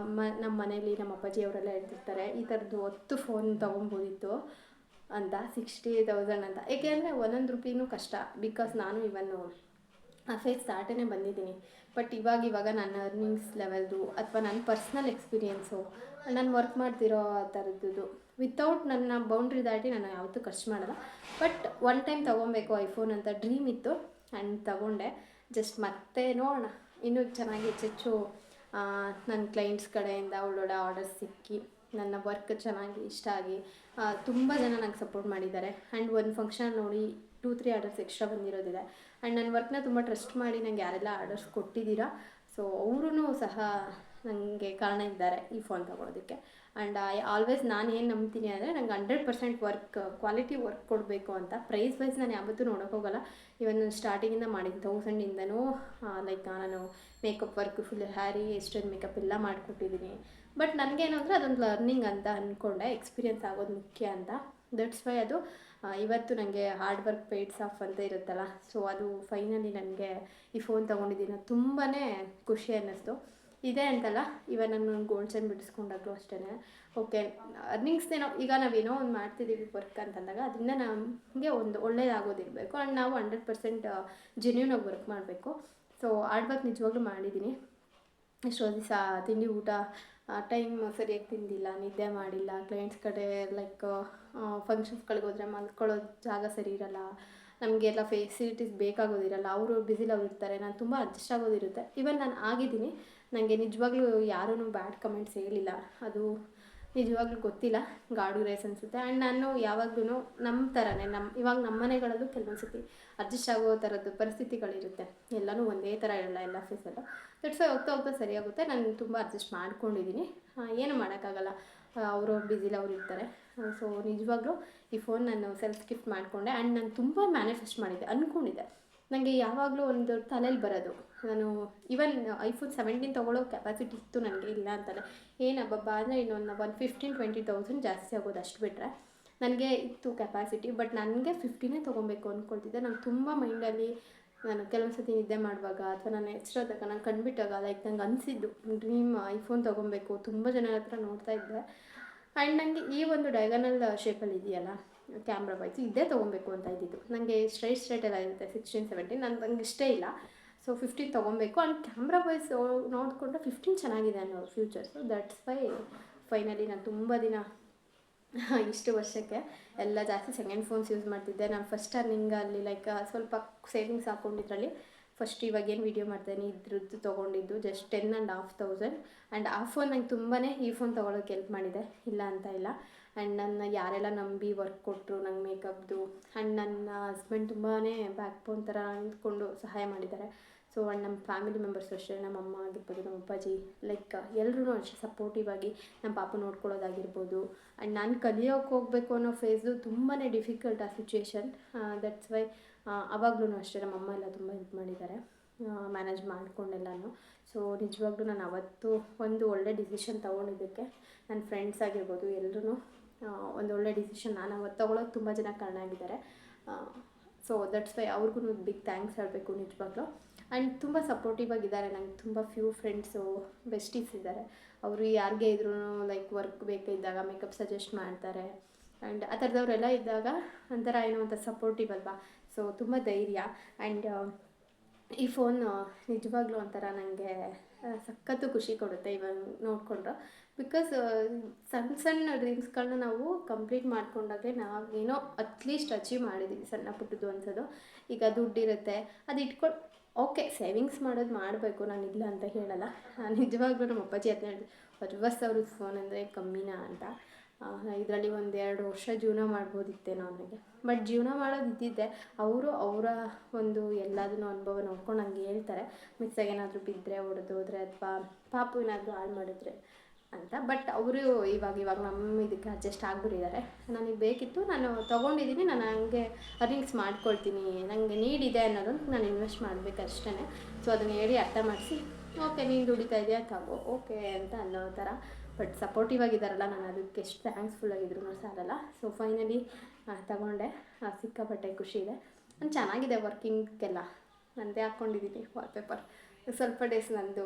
ಮನೇಲಿ ನಮ್ಮ ಅಪ್ಪಾಜಿ ಅವರೆಲ್ಲ ಹೇಳ್ತಿರ್ತಾರೆ ಈ ಥರದ್ದು 10 ಫೋನ್ ತೊಗೊಬೋದಿತ್ತು ಅಂತ, 60,000 ಅಂತ. ಏಕೆಂದರೆ ಒಂದೊಂದು ರೂಪಾಯಿನೂ ಕಷ್ಟ. ಬಿಕಾಸ್ ನಾನು ಇವನ್ನು ಆ ಫೇಸ್ ದಾಟೇ ಬಂದಿದ್ದೀನಿ. ಬಟ್ ಇವಾಗ ನನ್ನ ಅರ್ನಿಂಗ್ಸ್ ಲೆವೆಲ್ದು ಅಥವಾ ನನ್ನ ಪರ್ಸ್ನಲ್ ಎಕ್ಸ್ಪೀರಿಯೆನ್ಸು, ನಾನು ವರ್ಕ್ ಮಾಡ್ತಿರೋ ಆ ಥರದ್ದು ವಿತೌಟ್ ನನ್ನ ಬೌಂಡ್ರಿ ದಾಟಿ ನಾನು ಯಾವತ್ತೂ ಖರ್ಚು ಮಾಡಲ್ಲ. ಬಟ್ 1 ಟೈಮ್ ತೊಗೊಬೇಕು ಐಫೋನ್ ಅಂತ ಡ್ರೀಮ್ ಇತ್ತು. ಆ್ಯಂಡ್ ತೊಗೊಂಡೆ. ಜಸ್ಟ್ ಮತ್ತೆ ನೋಡೋಣ ಇನ್ನೂ ಚೆನ್ನಾಗಿ ಹೆಚ್ಚು ನನ್ನ ಕ್ಲೈಂಟ್ಸ್ ಕಡೆಯಿಂದ ಒಳ್ಳೊಳ್ಳೆ ಆರ್ಡರ್ಸ್ ಸಿಕ್ಕಿ ನನ್ನ ವರ್ಕ್ ಚೆನ್ನಾಗಿ ಇಷ್ಟ ಆಗಿ ತುಂಬ ಜನ ನಂಗೆ ಸಪೋರ್ಟ್ ಮಾಡಿದ್ದಾರೆ. ಆ್ಯಂಡ್ ಒಂದು ಫಂಕ್ಷನ್ ನೋಡಿ 2-3 ಆರ್ಡರ್ಸ್ ಎಕ್ಸ್ಟ್ರಾ ಬಂದಿರೋದಿದೆ. ಆ್ಯಂಡ್ ನನ್ನ ವರ್ಕ್ನ ತುಂಬ ಟ್ರಸ್ಟ್ ಮಾಡಿ ನಂಗೆ ಯಾರೆಲ್ಲ ಆರ್ಡರ್ಸ್ ಕೊಟ್ಟಿದ್ದೀರಾ, ಸೊ ಅವರೂ ಸಹ ನನಗೆ ಕಾರಣ ಇದ್ದಾರೆ ಈ ಫೋನ್ ತೊಗೊಳೋದಕ್ಕೆ. ಆ್ಯಂಡ್ ಐ ಆಲ್ವೇಸ್ ನಾನು ಏನು ನಂಬ್ತೀನಿ ಅಂದರೆ ನಂಗೆ 100% ವರ್ಕ್ ಕ್ವಾಲಿಟಿ ವರ್ಕ್ ಕೊಡಬೇಕು ಅಂತ. ಪ್ರೈಸ್ ವೈಸ್ ನಾನು ಯಾವತ್ತೂ ನೋಡೋಕ್ಕೋಗಲ್ಲ. ಇವನ್ ಸ್ಟಾರ್ಟಿಂಗಿಂದ ಮಾಡಿದ್ದು 1000ಇಂದನೂ ಲೈಕ್ ನಾನು ಮೇಕಪ್ ವರ್ಕ್ ಫುಲ್ ಹ್ಯಾರಿ ಎಷ್ಟೊಂದು ಮೇಕಪ್ ಎಲ್ಲ ಮಾಡಿಕೊಟ್ಟಿದ್ದೀನಿ. ಬಟ್ ನನಗೇನು ಅಂದರೆ ಅದೊಂದು ಲರ್ನಿಂಗ್ ಅಂತ ಅಂದ್ಕೊಂಡೆ, ಎಕ್ಸ್ಪೀರಿಯನ್ಸ್ ಆಗೋದು ಮುಖ್ಯ ಅಂತ. ದಟ್ಸ್ ವೈ ಅದು ಇವತ್ತು ನನಗೆ ಹಾರ್ಡ್ ವರ್ಕ್ ಪೇಯ್ಡ್ಸ್ ಆಫ್ ಅಂತ ಇರುತ್ತಲ್ಲ, ಸೊ ಅದು ಫೈನಲಿ ನನಗೆ ಈ ಫೋನ್ ತೊಗೊಂಡಿದ್ದೀನಿ. ತುಂಬಾ ಖುಷಿ ಅನ್ನಿಸ್ತು. ಇದೆ ಅಂತಲ್ಲ, ಇವಾಗ ನಾನು ಗೋಲ್ಡ್ ಚೈನ್ ಬಿಡಿಸ್ಕೊಂಡಾಗಲೂ ಅಷ್ಟೇ ಓಕೆ ಅರ್ನಿಂಗ್ಸ್ದೇನೋ ಈಗ ನಾವೇನೋ ಒಂದು ಮಾಡ್ತಿದ್ದೀವಿ ವರ್ಕ್ ಅಂತಂದಾಗ ಅದರಿಂದ ನಮಗೆ ಒಂದು ಒಳ್ಳೇದಾಗೋದಿರಬೇಕು. ಆ್ಯಂಡ್ ನಾವು 100% ಜೆನ್ಯೂನಾಗಿ ವರ್ಕ್ ಮಾಡಬೇಕು. ಸೊ ಹಾರ್ಡ್ ವರ್ಕ್ ನಿಜವಾಗ್ಲೂ ಮಾಡಿದ್ದೀನಿ. ಎಷ್ಟೋ ದಿವಸ ತಿಂಡಿ ಊಟ ಟೈಮ್ ಸರಿಯಾಗಿ ತಿಂದಿಲ್ಲ, ನಿದ್ದೆ ಮಾಡಿಲ್ಲ, ಕ್ಲೈಂಟ್ಸ್ ಕಡೆ ಲೈಕ್ ಫಂಕ್ಷನ್ಸ್ಗಳಿಗೆ ಹೋದರೆ ಮಲ್ಕೊಳ್ಳೋ ಜಾಗ ಸರಿ ಇರಲ್ಲ, ನಮಗೆಲ್ಲ ಫೆಸಿಲಿಟೀಸ್ ಬೇಕಾಗೋದಿರಲ್ಲ, ಅವರು ಬ್ಯುಸಿಲಿ ಅವ್ರು ಇರ್ತಾರೆ, ನಾನು ತುಂಬ ಅಡ್ಜಸ್ಟ್ ಆಗೋದಿರುತ್ತೆ. ಇವನ್ ನಾನು ಆಗಿದ್ದೀನಿ. ನನಗೆ ನಿಜವಾಗ್ಲೂ ಯಾರೂ ಬ್ಯಾಡ್ ಕಮೆಂಟ್ಸ್ ಹೇಳಿಲ್ಲ. ಅದು ನಿಜವಾಗ್ಲೂ ಗೊತ್ತಿಲ್ಲ, ಗಾಡ್ ಗ್ರೇಸ್ ಅನಿಸುತ್ತೆ. ಆ್ಯಂಡ್ ನಾನು ಯಾವಾಗ್ಲೂ ನಮ್ಮ ಥರನೇ ಇವಾಗ ನಮ್ಮ ಮನೆಗಳಲ್ಲೂ ಕೆಲವೊಂದು ಸತಿ ಅಡ್ಜಸ್ಟ್ ಆಗೋ ಥರದ್ದು ಪರಿಸ್ಥಿತಿಗಳಿರುತ್ತೆ. ಎಲ್ಲನೂ ಒಂದೇ ಥರ ಇರಲ್ಲ ಎಲ್ಲ ಫೇಸಲ್ಲೂ. ದಟ್ಸ್ ಹೋಗ್ತಾ ಹೋಗ್ತಾ ಸರಿಯಾಗುತ್ತೆ. ನಾನು ತುಂಬ ಅಡ್ಜಸ್ಟ್ ಮಾಡ್ಕೊಂಡಿದ್ದೀನಿ. ಏನು ಮಾಡೋಕ್ಕಾಗಲ್ಲ, ಅವರು ಬ್ಯುಸಿಲಿ ಅವ್ರು ಇರ್ತಾರೆ. ಸೊ ನಿಜವಾಗ್ಲೂ ಈ ಫೋನ್ ನಾನು ಸೆಲ್ಫ್ ಗಿಫ್ಟ್ ಮಾಡಿಕೊಂಡೆ. ಆ್ಯಂಡ್ ನಾನು ತುಂಬ ಮ್ಯಾನಿಫೆಸ್ಟ್ ಮಾಡಿದ್ದೆ, ಅಂದ್ಕೊಂಡಿದ್ದೆ. ನನಗೆ ಯಾವಾಗಲೂ ಒಂದು ತಲೆಯಲ್ಲಿ ಬರೋದು, ನಾನು ಇವನ್ iPhone 17 ತೊಗೊಳ್ಳೋ ಕೆಪಾಸಿಟಿ ಇತ್ತು ನನಗೆ, ಇಲ್ಲ ಅಂತಲೇ. ಏನಬ್ಬಬ್ಬ ಅಂದರೆ ಇನ್ನೊಂದು 15,000-20,000 ಜಾಸ್ತಿ ಆಗೋದು, ಅಷ್ಟು ಬಿಟ್ಟರೆ ನನಗೆ ಇತ್ತು ಕೆಪಾಸಿಟಿ. ಬಟ್ ನನಗೆ 15 ತೊಗೊಬೇಕು ಅಂದ್ಕೊಳ್ತಿದ್ದೆ. ನಾನು ತುಂಬ ಮೈಂಡಲ್ಲಿ ನಾನು ಕೆಲವೊಂದು ಸತಿ ನಿದ್ದೆ ಮಾಡುವಾಗ ಅಥವಾ ನಾನು ಎಚ್ಚರದಾಗ ನಾನು ಕಂಡುಬಿಟ್ಟಾಗ ಲೈಕ್ ನಂಗೆ ಅನಿಸಿದ್ದು ಡ್ರೀಮ್ ಐಫೋನ್ ತೊಗೊಬೇಕು. ತುಂಬ ಜನರ ಹತ್ರ ನೋಡ್ತಾ ಇದ್ದೆ. ಆ್ಯಂಡ್ ನನಗೆ ಈ ಒಂದು ಡಯಾಗನಲ್ ಶೇಪಲ್ಲಿ ಇದೆಯಲ್ಲ ಕ್ಯಾಮ್ರಾ ವೈಸ್, ಇದೇ ತೊಗೊಬೇಕು ಅಂತ ಇದ್ದಿದ್ದು. ನನಗೆ ಸ್ಟ್ರೈಟೆಲ್ಲ ಇರುತ್ತೆ 16, 17 ನಂಗೆ ಇಷ್ಟ ಇಲ್ಲ. ಸೊ 15 ತೊಗೊಬೇಕು. ಆ್ಯಂಡ್ ಕ್ಯಾಮ್ರಾ ವೈಸ್ ನೋಡಿಕೊಂಡ್ರೆ 15 ಚೆನ್ನಾಗಿದೆ ಅನ್ನೋ ಫ್ಯೂಚರ್ಸು. ದಟ್ಸ್ ವೈ ಫೈನಲಿ ನಾನು ತುಂಬ ದಿನ ಇಷ್ಟು ವರ್ಷಕ್ಕೆ ಎಲ್ಲ ಜಾಸ್ತಿ ಸೆಕೆಂಡ್ ಫೋನ್ಸ್ ಯೂಸ್ ಮಾಡ್ತಿದ್ದೆ. ನಾನು ಫಸ್ಟ್ ಅರ್ನಿಂಗಲ್ಲಿ ಲೈಕ್ ಸ್ವಲ್ಪ ಸೇವಿಂಗ್ಸ್ ಹಾಕ್ಕೊಂಡಿದ್ರಲ್ಲಿ ಫಸ್ಟ್ ಇವಾಗೇನು ವೀಡಿಯೋ ಮಾಡ್ತೇನೆ ಇದ್ರದ್ದು ತೊಗೊಂಡಿದ್ದು ಜಸ್ಟ್ 10,500. ಆ್ಯಂಡ್ ಆ ಫೋನ್ ನಂಗೆ ತುಂಬಾ ಈ ಫೋನ್ ತೊಗೊಳೋಕ್ಕೆ ಹೆಲ್ಪ್ ಮಾಡಿದೆ, ಇಲ್ಲ ಅಂತ ಇಲ್ಲ. ಆ್ಯಂಡ್ ನನ್ನ ಯಾರೆಲ್ಲ ನಂಬಿ ವರ್ಕ್ ಕೊಟ್ಟರು ನಂಗೆ ಮೇಕಪ್ದು. ಆ್ಯಂಡ್ ನನ್ನ ಹಸ್ಬೆಂಡ್ ತುಂಬಾ ಬ್ಯಾಕ್ ಬೋನ್ ಥರ ನಿಂತ್ಕೊಂಡು ಸಹಾಯ ಮಾಡಿದ್ದಾರೆ. ಸೊ ಆ್ಯಂಡ್ ನಮ್ಮ ಫ್ಯಾಮಿಲಿ ಮೆಂಬರ್ಸ್ ಅಷ್ಟೇ, ನಮ್ಮ ಅಮ್ಮ ಆಗಿರ್ಬೋದು, ನಮ್ಮ ಅಪ್ಪಾಜಿ, ಲೈಕ್ ಎಲ್ಲರೂ ಅಷ್ಟೇ ಸಪೋರ್ಟಿವ್ ಆಗಿ ನಮ್ಮ ಪಾಪ ನೋಡ್ಕೊಳ್ಳೋದಾಗಿರ್ಬೋದು. ಆ್ಯಂಡ್ ನಾನು ಕಲಿಯೋಕ್ಕೆ ಹೋಗಬೇಕು ಅನ್ನೋ ಫೇಸು ತುಂಬಾ ಡಿಫಿಕಲ್ಟ್ ಆ ಸಿಚುವೇಶನ್. ದಟ್ಸ್ ವೈ ಆವಾಗ್ಲೂ ಅಷ್ಟೇ ನಮ್ಮ ಅಮ್ಮ ಎಲ್ಲ ತುಂಬ ಹೆಲ್ಪ್ ಮಾಡಿದ್ದಾರೆ ಮ್ಯಾನೇಜ್ ಮಾಡ್ಕೊಂಡೆಲ್ಲನೂ. ಸೊ ನಿಜವಾಗ್ಲೂ ನಾನು ಅವತ್ತು ಒಂದು ಒಳ್ಳೆ ಡಿಸಿಷನ್ ತೊಗೊಂಡಿದ್ದಕ್ಕೆ ನನ್ನ ಫ್ರೆಂಡ್ಸ್ ಆಗಿರ್ಬೋದು ಎಲ್ಲರೂ ಒಂದು ಒಳ್ಳೆ ಡಿಸಿಷನ್ ನಾನು ಅವತ್ತು ತೊಗೊಳೋದು ತುಂಬ ಜನ ಕಾರಣ ಆಗಿದ್ದಾರೆ. ಸೊ ದಟ್ಸ್ ವೈ ಅವ್ರಿಗೂ ಬಿಗ್ ಥ್ಯಾಂಕ್ಸ್ ಹೇಳಬೇಕು ನಿಜವಾಗ್ಲೂ. ಆ್ಯಂಡ್ ತುಂಬ ಸಪೋರ್ಟಿವ್ ಆಗಿದ್ದಾರೆ. ನಂಗೆ ತುಂಬ ಫ್ಯೂ ಫ್ರೆಂಡ್ಸು ಬೆಸ್ಟೀಸ್ ಇದ್ದಾರೆ. ಅವರು ಯಾರಿಗೆ ಇದ್ರೂ ಲೈಕ್ ವರ್ಕ್ ಬೇಕಿದ್ದಾಗ ಮೇಕಪ್ ಸಜೆಸ್ಟ್ ಮಾಡ್ತಾರೆ. ಆ್ಯಂಡ್ ಆ ಥರದವರೆಲ್ಲ ಇದ್ದಾಗ ಒಂಥರ ಏನೋ ಒಂಥರ ಸಪೋರ್ಟಿವ್ ಅಲ್ವಾ. ಸೊ ತುಂಬ ಧೈರ್ಯ. ಆ್ಯಂಡ್ ಈ ಫೋನ್ ನಿಜವಾಗ್ಲೂ ಒಂಥರ ನನಗೆ ಸಖತ್ತು ಖುಷಿ ಕೊಡುತ್ತೆ ಇವಾಗ ನೋಡಿಕೊಂಡ್ರೆ. ಬಿಕಾಸ್ ಸಣ್ಣ ಸಣ್ಣ ಡ್ರೀಮ್ಸ್ಗಳನ್ನ ನಾವು ಕಂಪ್ಲೀಟ್ ಮಾಡ್ಕೊಂಡಾಗೆ ನಾವೇನೋ ಅಟ್ಲೀಸ್ಟ್ ಅಚೀವ್ ಮಾಡಿದ್ದೀವಿ, ಸಣ್ಣ ಪುಟ್ಟದ್ದು ಅನ್ಸೋದು. ಈಗ ದುಡ್ಡಿರುತ್ತೆ, ಅದು ಇಟ್ಕೊಂಡು ಓಕೆ ಸೇವಿಂಗ್ಸ್ ಮಾಡೋದು ಮಾಡಬೇಕು, ನಾನು ಇಲ್ಲ ಅಂತ ಹೇಳಲ್ಲ. ನಿಜವಾಗ್ಲೂ ನಮ್ಮ ಅಪ್ಪಾಜಿ ಅದನ್ನ ಹೇಳಿದ್ರು, 60,000 ಫೋನ್ ಅಂದರೆ ಕಮ್ಮಿನಾ ಅಂತ. ಇದರಲ್ಲಿ 1-2 ವರ್ಷ ಜೀವನ ಮಾಡ್ಬೋದಿತ್ತೇನೋ ನನಗೆ. ಬಟ್ ಜೀವನ ಮಾಡೋದು ಇದ್ದಿದ್ದೆ. ಅವರು ಅವರ ಒಂದು ಎಲ್ಲದನ್ನೂ ಅನುಭವ ನೋಡ್ಕೊಂಡು ನಂಗೆ ಹೇಳ್ತಾರೆ, ಮಿಕ್ಸಾಗಿ ಏನಾದರೂ ಬಿದ್ದರೆ ಹೊಡೆದೋದ್ರೆ ಅಥವಾ ಪಾಪು ಏನಾದರೂ ಹಾಳು ಮಾಡಿದ್ರೆ ಅಂತ. ಬಟ್ ಅವರು ಇವಾಗ ನಮ್ಮ ಇದಕ್ಕೆ ಅಡ್ಜಸ್ಟ್ ಆಗಿಬಿಟ್ಟಿದ್ದಾರೆ. ನನಗೆ ಬೇಕಿತ್ತು, ನಾನು ತೊಗೊಂಡಿದ್ದೀನಿ, ನಾನು ಹಂಗೆ ಅರ್ನಿಂಗ್ಸ್ ಮಾಡ್ಕೊಳ್ತೀನಿ, ನನಗೆ ನೀಡಿದೆ ಅನ್ನೋದನ್ನು ನಾನು ಇನ್ವೆಸ್ಟ್ ಮಾಡಬೇಕು ಅಷ್ಟೇ. ಸೊ ಅದನ್ನು ಹೇಳಿ ಅರ್ಥ ಮಾಡಿಸಿ ಓಕೆ ನೀನು ದುಡಿತಾ ಇದೆಯಾ ತಗೋ ಓಕೆ ಅಂತ ಅನ್ನೋ ಥರ. ಬಟ್ ಸಪೋರ್ಟಿವ್ ಆಗಿದ್ದಾರಲ್ಲ, ನಾನು ಅದಕ್ಕೆ ಎಷ್ಟು ಥ್ಯಾಂಕ್ಸ್ಫುಲ್ ಆಗಿದ್ರು ಸಾಲಲ್ಲ. ಸೊ ಫೈನಲಿ ತಗೊಂಡೆ, ಸಿಕ್ಕಾಪಟ್ಟೆ ಖುಷಿ ಇದೆ. ನಾನು ಚೆನ್ನಾಗಿದೆ ವರ್ಕಿಂಗ್ಗೆಲ್ಲ. ನನ್ನದೇ ಹಾಕ್ಕೊಂಡಿದ್ದೀನಿ ವಾಲ್ಪೇಪರ್. ಸ್ವಲ್ಪ ಡೇಸ್ ನಂದು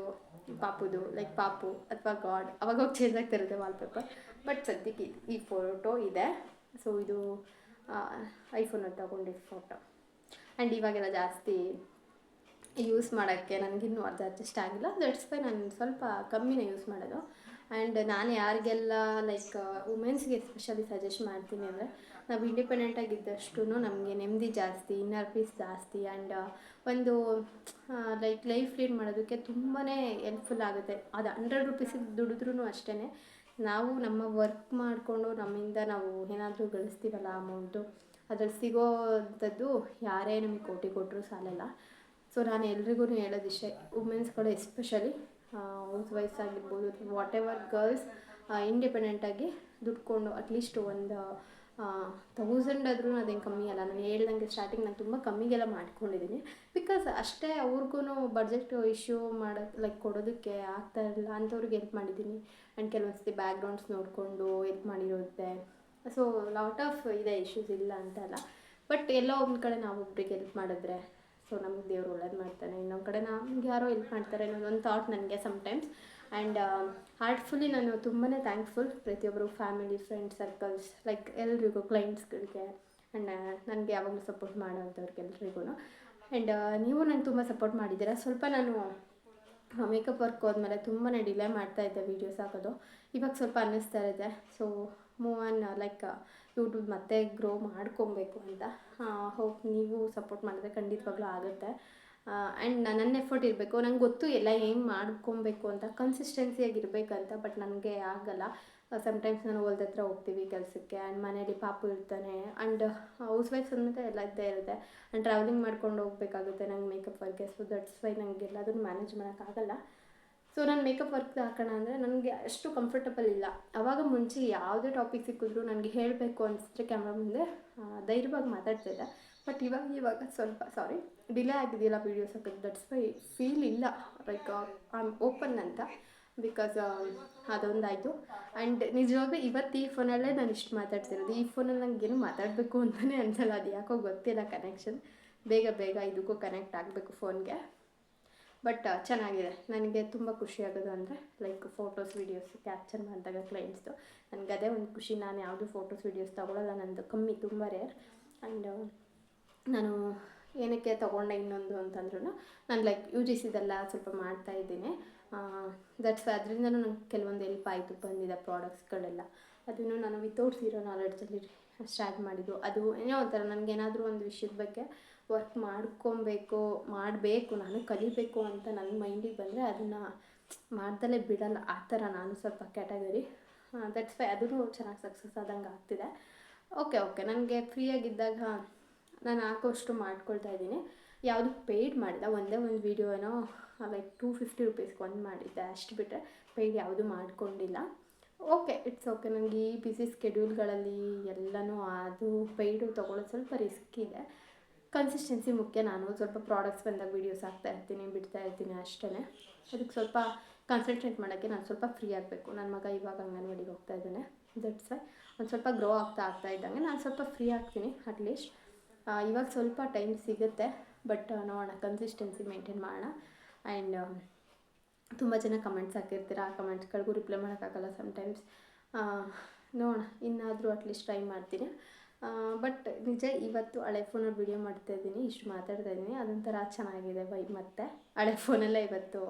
ಪಾಪುದು ಲೈಕ್ ಪಾಪು ಅಥವಾ ಗಾಡ್ ಅವಾಗ ಚೇಂಜ್ ಆಗ್ತಿರುತ್ತೆ ವಾಲ್ಪೇಪರ್. ಬಟ್ ಸದ್ಯಕ್ಕೆ ಈ ಫೋಟೋ ಇದೆ. ಸೊ ಇದು ಐಫೋನಲ್ಲಿ ತೊಗೊಂಡಿದ್ದು ಫೋಟೋ. ಆ್ಯಂಡ್ ಇವಾಗೆಲ್ಲ ಜಾಸ್ತಿ ಯೂಸ್ ಮಾಡೋಕ್ಕೆ ನನಗಿನ್ನೂ ಅದು ಅಡ್ಜಸ್ಟ್ ಆಗಿಲ್ಲ. ದಟ್ಸ್ ವೈ ನಾನು ಸ್ವಲ್ಪ ಕಮ್ಮಿನೇ ಯೂಸ್ ಮಾಡೋದು. ಆ್ಯಂಡ್ ನಾನು ಯಾರಿಗೆಲ್ಲ ಲೈಕ್ ವುಮೆನ್ಸ್ಗೆ ಎಸ್ಪೆಷಲಿ ಸಜೆಸ್ಟ್ ಮಾಡ್ತೀನಿ ಅಂದರೆ, ನಾವು ಇಂಡಿಪೆಂಡೆಂಟಾಗಿದ್ದಷ್ಟು ನಮಗೆ ನೆಮ್ಮದಿ ಜಾಸ್ತಿ, ಇನ್ನರ್ ಪೀಸ್ ಜಾಸ್ತಿ. ಆ್ಯಂಡ್ ಒಂದು ಲೈಕ್ ಲೈಫ್ ಲೀಡ್ ಮಾಡೋದಕ್ಕೆ ತುಂಬಾ ಹೆಲ್ಪ್ಫುಲ್ ಆಗುತ್ತೆ. ಅದು 100 ರೂಪೀಸಿಗೆ ದುಡಿದ್ರೂ ಅಷ್ಟೇ, ನಾವು ನಮ್ಮ ವರ್ಕ್ ಮಾಡಿಕೊಂಡು ನಮ್ಮಿಂದ ನಾವು ಏನಾದರೂ ಗಳಿಸ್ತೀವಲ್ಲ ಅಮೌಂಟು, ಅದ್ರಲ್ಲಿ ಸಿಗೋವಂಥದ್ದು ಯಾರೇ ನಮಗೆ ಕೋಟಿ ಕೊಟ್ಟರು ಸಾಲಲ್ಲ. ಸೊ ನಾನು ಎಲ್ರಿಗೂ ಹೇಳೋದಿಷ್ಟೇ, ವುಮೆನ್ಸ್ಗಳು ಎಸ್ಪೆಷಲಿ ಹೌಸ್ ವೈಫ್ಸ್ ಆಗಿರ್ಬೋದು, ವಾಟ್ ಎವರ್ ಗರ್ಲ್ಸ್ ಇಂಡಿಪೆಂಡೆಂಟಾಗಿ ದುಡ್ಕೊಂಡು ಅಟ್ಲೀಸ್ಟ್ ಒಂದು 1000 ಆದ್ರೂ ಅದೇನು ಕಮ್ಮಿ ಅಲ್ಲ. ನಾನು ಹೇಳ್ದಂಗೆ ಸ್ಟಾರ್ಟಿಂಗ್ ನಾನು ತುಂಬ ಕಮ್ಮಿಗೆಲ್ಲ ಮಾಡ್ಕೊಂಡಿದ್ದೀನಿ. ಬಿಕಾಸ್ ಅಷ್ಟೇ ಅವ್ರಿಗೂ ಬಡ್ಜೆಟ್ ಇಶ್ಯೂ ಮಾಡೋದು ಲೈಕ್ ಕೊಡೋದಕ್ಕೆ ಆಗ್ತಾ ಇರಲಿಲ್ಲ, ಅಂಥವ್ರಿಗೆ ಹೆಲ್ಪ್ ಮಾಡಿದ್ದೀನಿ. ಆ್ಯಂಡ್ ಕೆಲವೊಂದು ಸತಿ ಬ್ಯಾಕ್ಗ್ರೌಂಡ್ಸ್ ನೋಡಿಕೊಂಡು ಹೆಲ್ಪ್ ಮಾಡಿರುತ್ತೆ. ಸೊ ಲಾಟ್ ಆಫ್ ಇದೆ, ಇಶ್ಯೂಸ್ ಇಲ್ಲ ಅಂತಲ್ಲ. ಬಟ್ ಎಲ್ಲೋ ಒಂದು ಕಡೆ ನಾವು ಒಬ್ರಿಗೆ ಹೆಲ್ಪ್ ಮಾಡಿದ್ರೆ ಸೊ ನಮಗೆ ದೇವ್ರು ಒಳ್ಳೇದು ಮಾಡ್ತಾನೆ, ಇನ್ನೊಂದು ಕಡೆ ನಮ್ಗೆ ಯಾರೋ ಹೆಲ್ಪ್ ಮಾಡ್ತಾರೆ ಅನ್ನೋದೊಂದು ಥಾಟ್ ನನಗೆ ಸಮ್ಟೈಮ್ಸ್. ಆ್ಯಂಡ್ ಹಾರ್ಟ್ಫುಲ್ಲಿ ನಾನು ತುಂಬಾ ಥ್ಯಾಂಕ್ಫುಲ್ ಪ್ರತಿಯೊಬ್ಬರು, ಫ್ಯಾಮಿಲಿ, ಫ್ರೆಂಡ್ಸ್ ಸರ್ಕಲ್ಸ್, ಲೈಕ್ ಎಲ್ರಿಗೂ, ಕ್ಲೈಂಟ್ಸ್ಗಳಿಗೆ ಆ್ಯಂಡ್ ನನಗೆ ಯಾವಾಗಲೂ ಸಪೋರ್ಟ್ ಮಾಡೋವಂಥವ್ರಿಗೆಲ್ರಿಗೂ. ಆ್ಯಂಡ್ ನೀವು ನಂಗೆ ತುಂಬ ಸಪೋರ್ಟ್ ಮಾಡಿದ್ದೀರಾ. ಸ್ವಲ್ಪ ನಾನು ಮೇಕಪ್ ವರ್ಕ್ ಹೋದ್ಮೇಲೆ ತುಂಬಾ ಡಿಲೇ ಮಾಡ್ತಾಯಿದ್ದೆ ವೀಡಿಯೋಸ್ ಹಾಕೋದು. ಇವಾಗ ಸ್ವಲ್ಪ ಅನ್ನಿಸ್ತಾ ಇದೆ. So move on, like YouTube ಮತ್ತೆ ಗ್ರೋ ಮಾಡ್ಕೊಬೇಕು ಅಂತ. ಹೋಪ್ ನೀವು ಸಪೋರ್ಟ್ ಮಾಡಿದ್ರೆ ಖಂಡಿತವಾಗ್ಲೂ ಆಗುತ್ತೆ. ಆ್ಯಂಡ್ ನನ್ನ ಎಫರ್ಟ್ ಇರಬೇಕು. ನಂಗೆ ಗೊತ್ತು ಎಲ್ಲ ಏನು ಮಾಡ್ಕೊಬೇಕು ಅಂತ, ಕನ್ಸಿಸ್ಟೆನ್ಸಿಯಾಗಿರ್ಬೇಕಂತ. ಬಟ್ ನನಗೆ ಆಗಲ್ಲ. ಸಮ್ಟೈಮ್ಸ್ ನಾನು ಹೊಲ್ದ ಹತ್ರ ಹೋಗ್ತೀವಿ ಕೆಲಸಕ್ಕೆ, ಆ್ಯಂಡ್ ಮನೇಲಿ ಪಾಪು ಇರ್ತಾನೆ. ಆ್ಯಂಡ್ ಹೌಸ್ ವೈಫ್ಸ್ ಅಂದ್ಮೇಲೆ ಎಲ್ಲ ಇದ್ದೇ ಇರುತ್ತೆ. ಆ್ಯಂಡ್ ಟ್ರಾವೆಲಿಂಗ್ ಮಾಡ್ಕೊಂಡು ಹೋಗ್ಬೇಕಾಗುತ್ತೆ ನಂಗೆ ಮೇಕಪ್ ವರ್ಕ್ಗೆ. ಸೊ ದಟ್ಸ್ ವೈ ನನಗೆ ಎಲ್ಲದನ್ನು ಮ್ಯಾನೇಜ್ ಮಾಡೋಕ್ಕಾಗಲ್ಲ. ಸೊ ನಾನು ಮೇಕಪ್ ವರ್ಕ್ ಹಾಕೋಣ ಅಂದರೆ ನನಗೆ ಅಷ್ಟು ಕಂಫರ್ಟಬಲ್ ಇಲ್ಲ. ಆವಾಗ ಮುಂಚೆ ಯಾವುದೇ ಟಾಪಿಕ್ ಸಿಕ್ಕಿದ್ರು ನನಗೆ ಹೇಳಬೇಕು ಅನಿಸಿದ್ರೆ ಕ್ಯಾಮ್ರಾ ಮುಂದೆ ಧೈರ್ಯವಾಗಿ ಮಾತಾಡ್ತಿದ್ದೆ. ಬಟ್ ಇವಾಗ ಸ್ವಲ್ಪ ಡಿಲೇ ಆಗಿದೆಯಲ್ಲ ವೀಡಿಯೋಸ್ ಹಾಕೋದು, ದಟ್ಸ್ ವೈ ಫೀಲ್ ಇಲ್ಲ ಲೈಕ್ ಐ ಆಮ್ ಓಪನ್ ಅಂತ. ಬಿಕಾಸ್ ಅದೊಂದಾಯಿತು. ಆ್ಯಂಡ್ ನಿಜವಾಗ್ಲೂ ಇವತ್ತು ಈ ಫೋನಲ್ಲೇ ನಾನು ಇಷ್ಟು ಮಾತಾಡ್ತಿರೋದು. ಈ ಫೋನಲ್ಲಿ ನನಗೇನು ಮಾತಾಡಬೇಕು ಅಂತಲೇ ಅನಿಸಲ್ಲ. ಅದು ಯಾಕೋ ಗೊತ್ತಿಲ್ಲ, ಕನೆಕ್ಷನ್ ಬೇಗ ಇದಕ್ಕೂ ಕನೆಕ್ಟ್ ಆಗಬೇಕು ಫೋನ್ಗೆ. ಬಟ್ ಚೆನ್ನಾಗಿದೆ. ನನಗೆ ತುಂಬ ಖುಷಿಯಾಗೋದು ಅಂದರೆ ಲೈಕ್ ಫೋಟೋಸ್ ವೀಡಿಯೋಸ್ ಕ್ಯಾಪ್ಚರ್ ಮಾಡಿದಾಗ ಕ್ಲೈಂಟ್ಸ್ದು ನನಗೆ ಅದೇ ಒಂದು ಖುಷಿ. ನಾನು ಯಾವುದು ಫೋಟೋಸ್ ವೀಡಿಯೋಸ್ ತೊಗೊಳ್ಳಲ್ಲ, ನಂದು ಕಮ್ಮಿ, ತುಂಬ ರೇರ್. ಆ್ಯಂಡ್ ನಾನು ಏನಕ್ಕೆ ತೊಗೊಂಡೆ ಇನ್ನೊಂದು ಅಂತಂದ್ರೂ, ನಾನು ಲೈಕ್ UGCದೆಲ್ಲ ಸ್ವಲ್ಪ ಮಾಡ್ತಾಯಿದ್ದೀನಿ. ದಟ್ಸ್ ಅದರಿಂದನೂ ನಂಗೆ ಕೆಲವೊಂದು ಹೆಲ್ಪ್ ಆಯಿತು, ಬಂದಿದೆ ಪ್ರಾಡಕ್ಟ್ಸ್ಗಳೆಲ್ಲ. ಅದನ್ನು ನಾನು ವಿತೌಟ್ ಝೀರೋ ನಾಲೆಡ್ಜಲ್ಲಿ ಸ್ಟಾರ್ಟ್ ಮಾಡಿದ್ದು. ಅದು ಏನೋ ಒಂಥರ ನನಗೇನಾದರೂ ಒಂದು ವಿಷಯದ ಬಗ್ಗೆ ವರ್ಕ್ ಮಾಡಬೇಕು, ನಾನು ಕಲಿಬೇಕು ಅಂತ ನನ್ನ ಮೈಂಡಿಗೆ ಬಂದರೆ ಅದನ್ನು ಮಾಡ್ದಲೇ ಬಿಡಲ್ಲ. ಆ ಥರ ನಾನು ಸ್ವಲ್ಪ ಕ್ಯಾಟಗರಿ. ದಟ್ಸ್ ವೈ ಅದೂ ಚೆನ್ನಾಗಿ ಸಕ್ಸಸ್ ಆದಂಗೆ ಆಗ್ತಿದೆ. ಓಕೆ ನನಗೆ ಫ್ರೀಯಾಗಿದ್ದಾಗ ನಾನು ಹಾಕೋಷ್ಟು ಮಾಡ್ಕೊಳ್ತಾ ಇದ್ದೀನಿ. ಯಾವುದು ಪೇಯ್ಡ್ ಮಾಡಿಲ್ಲ. ಒಂದೇ ಒಂದು ವೀಡಿಯೋ ಏನೋ ಲೈಕ್ 250 ರುಪೀಸ್ಗೆ ಒಂದು ಮಾಡಿದ್ದೆ, ಅಷ್ಟು ಬಿಟ್ಟರೆ ಪೇಯ್ಡ್ ಯಾವುದೂ ಮಾಡ್ಕೊಂಡಿಲ್ಲ. It's okay. ನನಗೆ ಈ ಬಿಸಿ ಸ್ಕೆಡ್ಯೂಲ್ಗಳಲ್ಲಿ ಎಲ್ಲನೂ ಅದು ಪೇಯ್ಡು ತೊಗೊಳ್ಳೋದು ಸ್ವಲ್ಪ ರಿಸ್ಕ್ ಇದೆ. ಕನ್ಸಿಸ್ಟೆನ್ಸಿ ಮುಖ್ಯ. ನಾನು ಸ್ವಲ್ಪ ಪ್ರಾಡಕ್ಟ್ಸ್ ಬಂದಾಗ ವೀಡಿಯೋಸ್ ಬಿಡ್ತಾ ಇರ್ತೀನಿ ಅಷ್ಟೇ. ಅದಕ್ಕೆ ಸ್ವಲ್ಪ ಕಾನ್ಸಂಟ್ರೇಟ್ ಮಾಡೋಕ್ಕೆ ನಾನು ಸ್ವಲ್ಪ ಫ್ರೀ ಆಗಬೇಕು. ನನ್ನ ಮಗ ಇವಾಗ ಅಂಗನವಾಡಿಗೆ ಹೋಗ್ತಾ ಇದ್ದಾನೆ. ದಟ್ಸ್ ವೈ ಒಂದು ಸ್ವಲ್ಪ ಗ್ರೋ ಆಗ್ತಾ ಇದ್ದಂಗೆ ನಾನು ಸ್ವಲ್ಪ ಫ್ರೀ ಆಗ್ತೀನಿ ಅಟ್ಲೀಸ್ಟ್. ಇವಾಗ ಸ್ವಲ್ಪ ಟೈಮ್ ಸಿಗುತ್ತೆ. ಬಟ್ ನೋಡೋಣ, ಕನ್ಸಿಸ್ಟೆನ್ಸಿ ಮೇಂಟೈನ್ ಮಾಡೋಣ. ಆ್ಯಂಡ್ ತುಂಬ ಜನ ಕಮೆಂಟ್ಸ್ ಹಾಕಿರ್ತೀರ, ಆ ಕಮೆಂಟ್ಸ್ಗಳಿಗೂ ರಿಪ್ಲೈ ಮಾಡೋಕ್ಕಾಗಲ್ಲ ಸಮ್ಟೈಮ್ಸ್. ನೋಡೋಣ, ಇನ್ನಾದರೂ ಅಟ್ಲೀಸ್ಟ್ ಟ್ರೈ ಮಾಡ್ತೀನಿ. ಬಟ್ ನಿಜ ಇವತ್ತು ಹಳೆ ಫೋನಲ್ಲಿ ವೀಡಿಯೋ ಮಾಡ್ತಾಯಿದ್ದೀನಿ, ಇಷ್ಟು ಮಾತಾಡ್ತಾಯಿದ್ದೀನಿ, ಅದೊಂಥರ ಚೆನ್ನಾಗಿದೆ ವೈಬ್. ಮತ್ತು ಹಳೆ ಫೋನಲ್ಲೇ ಇವತ್ತು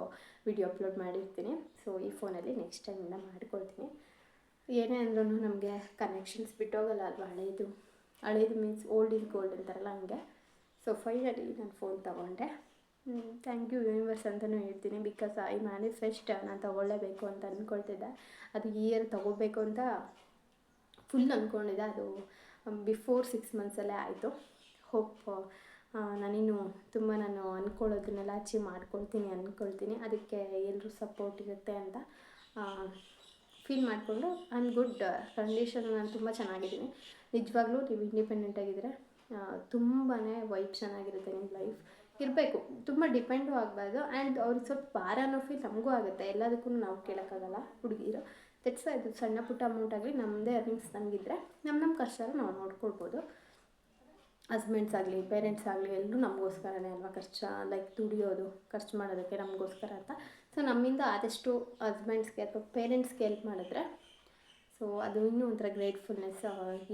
ವೀಡಿಯೋ ಅಪ್ಲೋಡ್ ಮಾಡಿರ್ತೀನಿ. ಸೊ ಈ ಫೋನಲ್ಲಿ ನೆಕ್ಸ್ಟ್ ಟೈಮಿಂದ ಮಾಡ್ಕೊಳ್ತೀನಿ. ಏನೇ ಅಂದ್ರೂ ನಮಗೆ ಕನೆಕ್ಷನ್ಸ್ ಬಿಟ್ಟೋಗಲ್ಲ ಅಲ್ವಾ. ಹಳೇದು ಮೀನ್ಸ್ ಓಲ್ಡ್ ಈಸ್ ಗೋಲ್ಡ್ ಅಂತಾರಲ್ಲ, ಹಂಗೆ. ಸೊ ಫೈನಲಿ ನಾನು ಫೋನ್ ತೊಗೊಂಡೆ. ಥ್ಯಾಂಕ್ ಯು ಯೂನಿವರ್ಸ್ ಅಂತಲೂ ಹೇಳ್ತೀನಿ. ಬಿಕಾಸ್ ಐ ಮ್ಯಾನಿಫೆಸ್ಟ್ ನಾನು ತೊಗೊಳ್ಳೇಬೇಕು ಅಂತ ಅಂದ್ಕೊಳ್ತಿದ್ದೆ. ಅದು ಈ ಇಯರ್ ತೊಗೋಬೇಕು ಅಂತ ಫುಲ್ ಅಂದ್ಕೊಂಡಿದ್ದೆ. ಅದು ಬಿಫೋರ್ 6 ಮಂತ್ಸಲ್ಲೇ ಆಯಿತು. ಹೋಪ್ ನಾನು ಅಂದ್ಕೊಳ್ಳೋದನ್ನೆಲ್ಲ ಅಚೀವ್ ಅಂದ್ಕೊಳ್ತೀನಿ. ಅದಕ್ಕೆ ಎಲ್ಲರೂ ಸಪೋರ್ಟ್ ಇರುತ್ತೆ ಅಂತ ಫೀಲ್ ಮಾಡಿಕೊಂಡು ಐ ಆಮ್ ಗುಡ್ ಕಂಡೀಷನ್. ನಾನು ತುಂಬ ಚೆನ್ನಾಗಿದ್ದೀನಿ. ನಿಜವಾಗ್ಲೂ ನೀವು ಇಂಡಿಪೆಂಡೆಂಟಾಗಿದ್ದರೆ ತುಂಬಾ ವೈಬ್ ಚೆನ್ನಾಗಿರುತ್ತೆ. ನಿಮ್ಮ ಲೈಫ್ ಇರಬೇಕು, ತುಂಬ ಡಿಪೆಂಡು ಆಗಬಾರ್ದು. ಆ್ಯಂಡ್ ಅವ್ರಿಗೆ ಸ್ವಲ್ಪ ಭಾರ ಅನ್ನೋ ಫೀಲ್ ನಮಗೂ ಆಗುತ್ತೆ. ಎಲ್ಲದಕ್ಕೂ ನಾವು ಕೇಳೋಕ್ಕಾಗಲ್ಲ ಹುಡುಗಿರು. ದಟ್ಸ್ ಅದು ಸಣ್ಣ ಪುಟ್ಟ ಅಮೌಂಟ್ ಆಗಲಿ ನಮ್ಮದೇ ಅರ್ನಿಂಗ್ಸ್ ನಮಗಿದ್ರೆ ನಮ್ಮ ಕಷ್ಟ ನಾವು ನೋಡ್ಕೊಳ್ಬೋದು. ಹಸ್ಬೆಂಡ್ಸ್ ಆಗಲಿ, ಪೇರೆಂಟ್ಸ್ ಆಗಲಿ, ಎಲ್ಲರೂ ನಮಗೋಸ್ಕರನೇ ಅಲ್ವಾ ಲೈಕ್ ದುಡಿಯೋದು, ಖರ್ಚು ಮಾಡೋದಕ್ಕೆ ನಮಗೋಸ್ಕರ ಅಂತ. ಸೊ ನಮ್ಮಿಂದ ಆದಷ್ಟು ಹಸ್ಬೆಂಡ್ಸ್ಗೆ ಅಥವಾ ಪೇರೆಂಟ್ಸ್ಗೆ ಹೆಲ್ಪ್ ಮಾಡಿದ್ರೆ ಸೊ ಅದು ಇನ್ನೂ ಒಂಥರ ಗ್ರೇಟ್ಫುಲ್ನೆಸ್.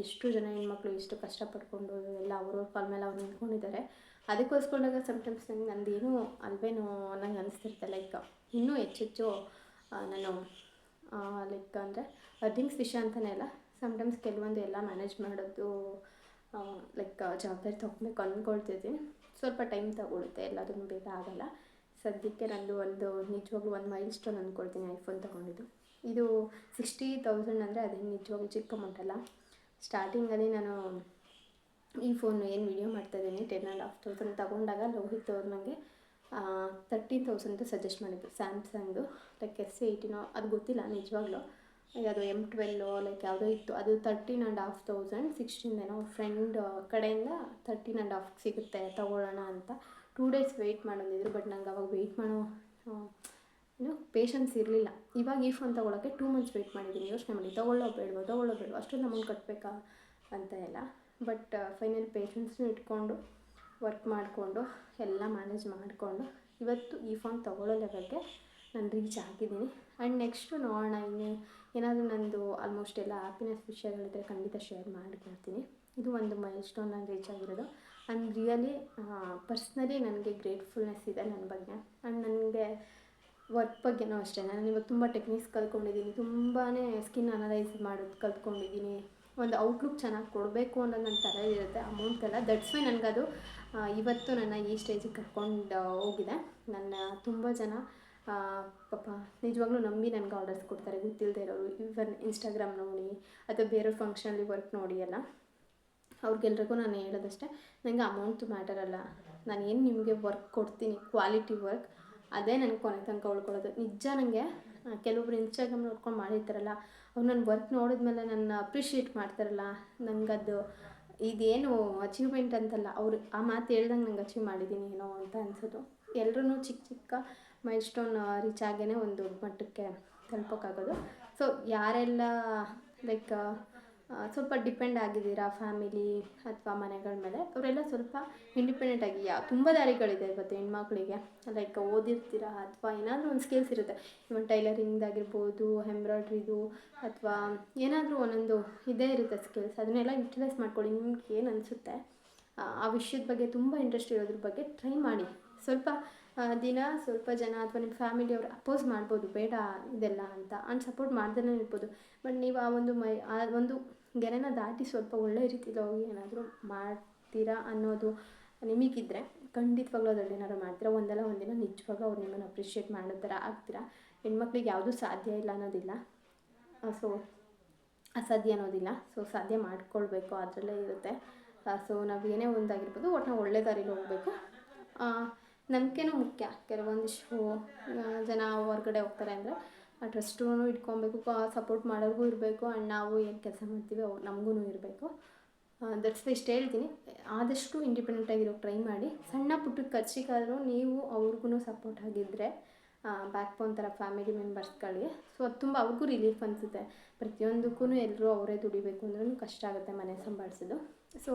ಎಷ್ಟು ಜನ ಹೆಣ್ಮಕ್ಳು ಇಷ್ಟು ಕಷ್ಟಪಡ್ಕೊಂಡು ಎಲ್ಲ ಅವ್ರವ್ರ ಕಾಲ ಮೇಲೆ ಅವ್ರು ನಿಂತ್ಕೊಂಡಿದ್ದಾರೆ. ಅದಕ್ಕೋಸ್ಕೊಂಡಾಗ ಸಮ್ಟೈಮ್ಸ್ ನಂದೇನು ಅಲ್ವೇನೋ ನಂಗೆ ಅನಿಸ್ತಿರುತ್ತೆ. ಲೈಕ್ ಇನ್ನೂ ಹೆಚ್ಚೆಚ್ಚು ನಾನು ಲೈಕ್ ಅಂದರೆ ಅರ್ನಿಂಗ್ಸ್ ವಿಷಯ ಅಂತಲೇ ಅಲ್ಲ, ಸಮ್ಟೈಮ್ಸ್ ಕೆಲವೊಂದು ಎಲ್ಲ ಮ್ಯಾನೇಜ್ ಮಾಡೋದು ಲೈಕ್ ಜವಾಬ್ದಾರಿ ತೊಗೊಬೇಕು ಅಂದ್ಕೊಳ್ತಿದ್ದೀನಿ. ಸ್ವಲ್ಪ ಟೈಮ್ ತಗೊಳುತ್ತೆ, ಎಲ್ಲದನ್ನು ಬೇಗ ಆಗೋಲ್ಲ. ಸದ್ಯಕ್ಕೆ ನಂದು ನಿಜವಾಗ್ಲೂ ಒಂದು ಮೈಲ್ ಸ್ಟೋನ್ ಅಂದ್ಕೊಳ್ತೀನಿ ಐಫೋನ್ ತೊಗೊಂಡಿದ್ದು. ಇದು 60,000 ಅಂದರೆ ಅದೇನು ನಿಜವಾಗ್ಲೂ ಚಿಕ್ಕ ಅಮೌಂಟ್ ಅಲ್ಲ. ಸ್ಟಾರ್ಟಿಂಗಲ್ಲಿ ನಾನು ಈ ಫೋನ್ ಏನು ವೀಡಿಯೋ ಮಾಡ್ತಾಯಿದ್ದೀನಿ 10,500 ತೊಗೊಂಡಾಗ ಲೋಹಿತ್ ಅವ್ರು ನನಗೆ 13,000 ಸಜೆಸ್ಟ್ ಮಾಡಿದ್ರು ಸ್ಯಾಮ್ಸಂಗ್ದು, ಲೈಕ್ S18 ಅದು ಗೊತ್ತಿಲ್ಲ ನಿಜವಾಗ್ಲೂ, ಅದು M12 ಲೈಕ್ ಯಾವುದೋ ಇತ್ತು, ಅದು 13,500 16 ಫ್ರೆಂಡ್ ಕಡೆಯಿಂದ 13,500 ಸಿಗುತ್ತೆ ತೊಗೊಳ್ಳೋಣ ಅಂತ 2 ಡೇಸ್ ವೆಯ್ಟ್ ಮಾಡೋದಿದ್ರು. ಬಟ್ ನಂಗೆ ಅವಾಗ ವೆಯ್ಟ್ ಮಾಡೋ ಪೇಷನ್ಸ್ ಇರಲಿಲ್ಲ. ಇವಾಗ ಈ ಫೋನ್ ತೊಗೊಳಕ್ಕೆ 2 ಮಂತ್ಸ್ ವೆಯ್ಟ್ ಮಾಡಿದ್ದೀನಿ. ಯೋಚನೆ ಮಾಡಿ ತೊಗೊಳ್ಳೋ ಬೇಡವೋ ಅಷ್ಟೊಂದು ಅಮೌಂಟ್ ಕಟ್ಟಬೇಕಾ ಅಂತ ಎಲ್ಲ. ಬಟ್ ಫೈನಲ್ ಪೇಷನ್ಸ್ನು ಇಟ್ಕೊಂಡು ವರ್ಕ್ ಮಾಡಿಕೊಂಡು ಎಲ್ಲ ಮ್ಯಾನೇಜ್ ಮಾಡಿಕೊಂಡು ಇವತ್ತು ಈ ಫೋನ್ ತೊಗೊಳ್ಳೋ ಲೆವೆಲ್ಗೆ ನಾನು ರೀಚ್ ಆಗಿದ್ದೀನಿ. ಆ್ಯಂಡ್ ನೆಕ್ಸ್ಟು ನೋಡೋಣ, ಇನ್ನು ಏನಾದರೂ ನಂದು ಆಲ್ಮೋಸ್ಟ್ ಎಲ್ಲ ಹ್ಯಾಪಿನೆಸ್ ವಿಷಯಗಳಿದ್ರೆ ಖಂಡಿತ ಶೇರ್ ಮಾಡಿಕೊಡ್ತೀನಿ. ಇದು ಒಂದು ಮೈಲ್ ಸ್ಟೋನ್ ನಾನು ರೀಚ್ ಆಗಿರೋದು. ಆ್ಯಂಡ್ ರಿಯಲಿ ಪರ್ಸ್ನಲಿ ನನಗೆ ಗ್ರೇಟ್ಫುಲ್ನೆಸ್ ಇದೆ ನನ್ನ ಬಗ್ಗೆ. ಆ್ಯಂಡ್ ನನಗೆ ವರ್ಕ್ ಬಗ್ಗೆನೂ ಅಷ್ಟೇ, ನಾನು ಇವಾಗ ತುಂಬ ಟೆಕ್ನಿಕ್ಸ್ ಕಲ್ತ್ಕೊಂಡಿದ್ದೀನಿ, ತುಂಬಾ ಸ್ಕಿನ್ ಅನಲೈಸ್ ಮಾಡೋದು ಕಲ್ತ್ಕೊಂಡಿದ್ದೀನಿ. ಒಂದು ಔಟ್ಲುಕ್ ಚೆನ್ನಾಗಿ ಕೊಡಬೇಕು ಅನ್ನೋದು ನನ್ನ ಥರ ಇರುತ್ತೆ ಅಮೌಂಟೆಲ್ಲ. ದಟ್ಸ್ ವೈ ನನಗದು ಇವತ್ತು ನನ್ನ ಈ ಸ್ಟೇಜಿಗೆ ಕರ್ಕೊಂಡು ಹೋಗಿದೆ. ನನ್ನ ತುಂಬ ಜನ ಪಾಪ ನಿಜವಾಗ್ಲೂ ನಂಬಿ ನನಗೆ ಆರ್ಡರ್ಸ್ ಕೊಡ್ತಾರೆ, ಗೊತ್ತಿಲ್ಲದೆ ಇರೋರು. ಇವನ್ ಇನ್ಸ್ಟಾಗ್ರಾಮ್ ನೋಡಿ ಅಥವಾ ಬೇರೆ ಫಂಕ್ಷನಲ್ಲಿ ವರ್ಕ್ ನೋಡಿ ಎಲ್ಲ ಅವ್ರಿಗೆಲ್ರಿಗೂ ನಾನು ಹೇಳೋದಷ್ಟೇ, ನನಗೆ ಅಮೌಂಟು ಮ್ಯಾಟರ್ ಅಲ್ಲ. ನಾನು ಏನು ನಿಮಗೆ ವರ್ಕ್ ಕೊಡ್ತೀನಿ, ಕ್ವಾಲಿಟಿ ವರ್ಕ್, ಅದೇ ನನಗೆ ಕೊನೆ ತನಕ ಉಳ್ಕೊಳ್ಳೋದು. ನಿಜ ನನಗೆ ಕೆಲವೊಬ್ರು ಇನ್ಸ್ಟಾಗ್ರಾಮ್ ನೋಡ್ಕೊಂಡು ಮಾಡಿರ್ತಾರಲ್ಲ, ಅವ್ರು ನನ್ನ ವರ್ಕ್ ನೋಡಿದ್ಮೇಲೆ ನನ್ನ ಅಪ್ರಿಷಿಯೇಟ್ ಮಾಡ್ತಾರಲ್ಲ, ನನಗದು ಇದೇನು ಅಚೀವ್ಮೆಂಟ್ ಅಂತಲ್ಲ, ಅವರು ಆ ಮಾತು ಹೇಳ್ದಂಗೆ ನಂಗೆ ಅಚೀವ್ ಮಾಡಿದ್ದೀನಿ ಏನೋ ಅಂತ ಅನ್ಸೋದು. ಎಲ್ಲರೂ ಚಿಕ್ಕ ಮೈಲ್ ಸ್ಟೋನ್ ರೀಚ್ ಆಗೇ ಒಂದು ದೊಡ್ಡ ಮಟ್ಟಕ್ಕೆ ತಲುಪೋಕ್ಕಾಗೋದು. ಸೊ ಯಾರೆಲ್ಲ ಲೈಕ್ ಸ್ವಲ್ಪ ಡಿಪೆಂಡ್ ಆಗಿದ್ದೀರಾ ಫ್ಯಾಮಿಲಿ ಅಥವಾ ಮನೆಗಳ ಮೇಲೆ, ಅವರೆಲ್ಲ ಸ್ವಲ್ಪ ಇಂಡಿಪೆಂಡೆಂಟಾಗಿ ತುಂಬ ದಾರಿಗಳಿದೆ ಇವತ್ತು ಹೆಣ್ಮಕ್ಳಿಗೆ. ಲೈಕ್ ಓದಿರ್ತೀರಾ ಅಥವಾ ಏನಾದರೂ ಒಂದು ಸ್ಕಿಲ್ಸ್ ಇರುತ್ತೆ, ಇವನ್ ಟೈಲರಿಂಗ್ದಾಗಿರ್ಬೋದು, ಎಂಬ್ರಾಯ್ಡ್ರಿದು ಅಥವಾ ಏನಾದರೂ ಒಂದೊಂದು ಇದೇ ಇರುತ್ತೆ ಸ್ಕಿಲ್ಸ್. ಅದನ್ನೆಲ್ಲ ಯುಟಿಲೈಸ್ ಮಾಡ್ಕೊಳ್ಳಿ. ನಿಮ್ಗೆ ಏನು ಅನಿಸುತ್ತೆ ಆ ವಿಷಯದ ಬಗ್ಗೆ ತುಂಬ ಇಂಟ್ರೆಸ್ಟ್ ಇರೋದ್ರ ಬಗ್ಗೆ ಟ್ರೈ ಮಾಡಿ. ಸ್ವಲ್ಪ ದಿನ ಸ್ವಲ್ಪ ಜನ ಅಥವಾ ನಿಮ್ಮ ಫ್ಯಾಮಿಲಿಯವರು ಅಪೋಸ್ ಮಾಡ್ಬೋದು, ಬೇಡ ಇದೆಲ್ಲ ಅಂತ, ಸಪೋರ್ಟ್ ಮಾಡ್ದೇ ಇರ್ಬೋದು. ಬಟ್ ನೀವು ಆ ಒಂದು ಗೆರೆನ ದಾಟಿ ಸ್ವಲ್ಪ ಒಳ್ಳೆ ರೀತಿಯಲ್ಲಿ ಹೋಗಿ ಏನಾದರೂ ಮಾಡ್ತೀರಾ ಅನ್ನೋದು ನಿಮಗಿದ್ರೆ ಖಂಡಿತವಾಗ್ಲೂ ಅದರಲ್ಲಿ ಏನಾದ್ರು ಮಾಡ್ತೀರಾ. ಒಂದಲ್ಲ ಒಂದಿನ ನಿಜವಾಗ್ಲೂ ಅವ್ರು ನಿಮ್ಮನ್ನು ಅಪ್ರಿಷಿಯೇಟ್ ಮಾಡೋ ಥರ ಆಗ್ತೀರಾ. ಹೆಣ್ಮಕ್ಳಿಗೆ ಯಾವುದೂ ಸಾಧ್ಯ ಇಲ್ಲ ಅನ್ನೋದಿಲ್ಲ, ಸೊ ಅಸಾಧ್ಯ ಅನ್ನೋದಿಲ್ಲ. ಸೊ ಸಾಧ್ಯ ಮಾಡ್ಕೊಳ್ಬೇಕು, ಅದರಲ್ಲೇ ಇರುತ್ತೆ. ಸೊ ನಾವು ಏನೇ ಒಂದಾಗಿರ್ಬೋದು, ಒಟ್ಟು ನಾವು ಒಳ್ಳೆ ದಾರಿಲಿ ಹೋಗಬೇಕು. ನಂಬಿಕೆನೂ ಮುಖ್ಯ. ಕೆಲವೊಂದಿಷ್ಟು ಜನ ಹೊರ್ಗಡೆ ಹೋಗ್ತಾರೆ ಅಂದರೆ ಆ ಟ್ರಸ್ಟೂ ಇಟ್ಕೊಬೇಕು, ಸಪೋರ್ಟ್ ಮಾಡೋರಿಗೂ ಇರಬೇಕು. ಆ್ಯಂಡ್ ನಾವು ಏನು ಕೆಲಸ ಮಾಡ್ತೀವಿ ಅವ್ರು ನಮಗೂ ಇರಬೇಕು. ದಟ್ಸ್ ಇಷ್ಟು ಹೇಳ್ತೀನಿ. ಆದಷ್ಟು ಇಂಡಿಪೆಂಡೆಂಟಾಗಿರೋಕ್ಕೆ ಟ್ರೈ ಮಾಡಿ. ಸಣ್ಣ ಪುಟ್ಟ ಖರ್ಚಿಗಾದರೂ ನೀವು ಅವ್ರಿಗೂ ಸಪೋರ್ಟ್ ಆಗಿದ್ದರೆ, ಬ್ಯಾಕ್ ಬೋನ್ ಥರ ಫ್ಯಾಮಿಲಿ ಮೆಂಬರ್ಸ್ಗಳಿಗೆ, ಸೊ ಅದು ತುಂಬ ಅವ್ರಿಗೂ ರಿಲೀಫ್ ಅನಿಸುತ್ತೆ. ಪ್ರತಿಯೊಂದಕ್ಕೂ ಎಲ್ಲರೂ ಅವರೇ ದುಡಿಬೇಕು ಅಂದ್ರೂ ಕಷ್ಟ ಆಗುತ್ತೆ ಮನೆ ಸಂಭಾಳಿಸೋದು. ಸೊ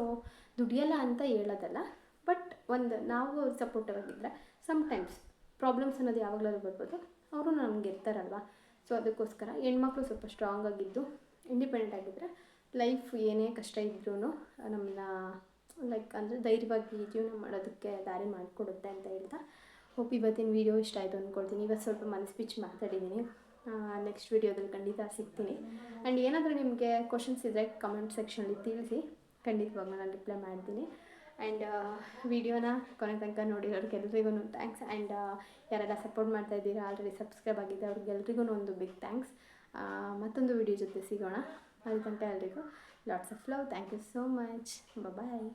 ದುಡಿಯಲ್ಲ ಅಂತ ಹೇಳೋದಲ್ಲ, ಬಟ್ ಒಂದು ನಾವು ಸಪೋರ್ಟಿವ್ ಆಗಿದ್ದರೆ ಸಮ್ಟೈಮ್ಸ್ ಪ್ರಾಬ್ಲಮ್ಸ್ ಅನ್ನೋದು ಯಾವಾಗಲಾದ್ರೂ ಬರ್ಬೋದು, ಅವರು ನಮ್ಗೆ ಇರ್ತಾರಲ್ವ. ಸೊ ಅದಕ್ಕೋಸ್ಕರ ಹೆಣ್ಮಕ್ಳು ಸ್ವಲ್ಪ ಸ್ಟ್ರಾಂಗ್ ಆಗಿದ್ದು ಇಂಡಿಪೆಂಡೆಂಟ್ ಆಗಿದ್ದರೆ ಲೈಫ್ ಏನೇ ಕಷ್ಟ ಇದ್ರೂ ನಮ್ಮನ್ನ ಲೈಕ್ ಅಂದರೆ ಧೈರ್ಯವಾಗಿ ಜೀವನ ಮಾಡೋದಕ್ಕೆ ದಾರಿ ಮಾಡಿಕೊಡುತ್ತೆ ಅಂತ ಹೇಳ್ತಾ, ಹೋಪ್ ಇವತ್ತಿನ ವೀಡಿಯೋ ಇಷ್ಟ ಆಯಿತು ಅಂದ್ಕೊಳ್ತೀನಿ. ಇವತ್ತು ಸ್ವಲ್ಪ ಮನಸ್ಸು ಬಿಚ್ಚಿ ಮಾತಾಡಿದ್ದೀನಿ. ನೆಕ್ಸ್ಟ್ ವೀಡಿಯೋದಲ್ಲಿ ಖಂಡಿತ ಸಿಗ್ತೀನಿ. ಆ್ಯಂಡ್ ಏನಾದರೂ ನಿಮಗೆ ಕ್ವಶನ್ಸ್ ಇದ್ದರೆ ಕಮೆಂಟ್ ಸೆಕ್ಷನಲ್ಲಿ ತಿಳಿಸಿ, ಖಂಡಿತವಾಗ್ಲೂ ನಾನು ರಿಪ್ಲೈ ಮಾಡ್ತೀನಿ. ಆ್ಯಂಡ್ ವಿಡಿಯೋನ ಕೊನೆ ತನಕ ನೋಡಿರೋರಿಗೆಲ್ರಿಗೂ ಥ್ಯಾಂಕ್ಸ್. ಆ್ಯಂಡ್ ಯಾರೆಲ್ಲ ಸಪೋರ್ಟ್ ಮಾಡ್ತಾಯಿದ್ದೀರಾ, ಆಲ್ರೆಡಿ ಸಬ್ಸ್ಕ್ರೈಬ್ ಆಗಿದೆ, ಅವ್ರಿಗೆಲ್ರಿಗೂ ಒಂದು ಬಿಗ್ ಥ್ಯಾಂಕ್ಸ್. ಮತ್ತೊಂದು ವಿಡಿಯೋ ಜೊತೆ ಸಿಗೋಣ. ಅಲ್ಲಿ ತನಕ ಎಲ್ರಿಗೂ lots of love. Thank you so much. Bye.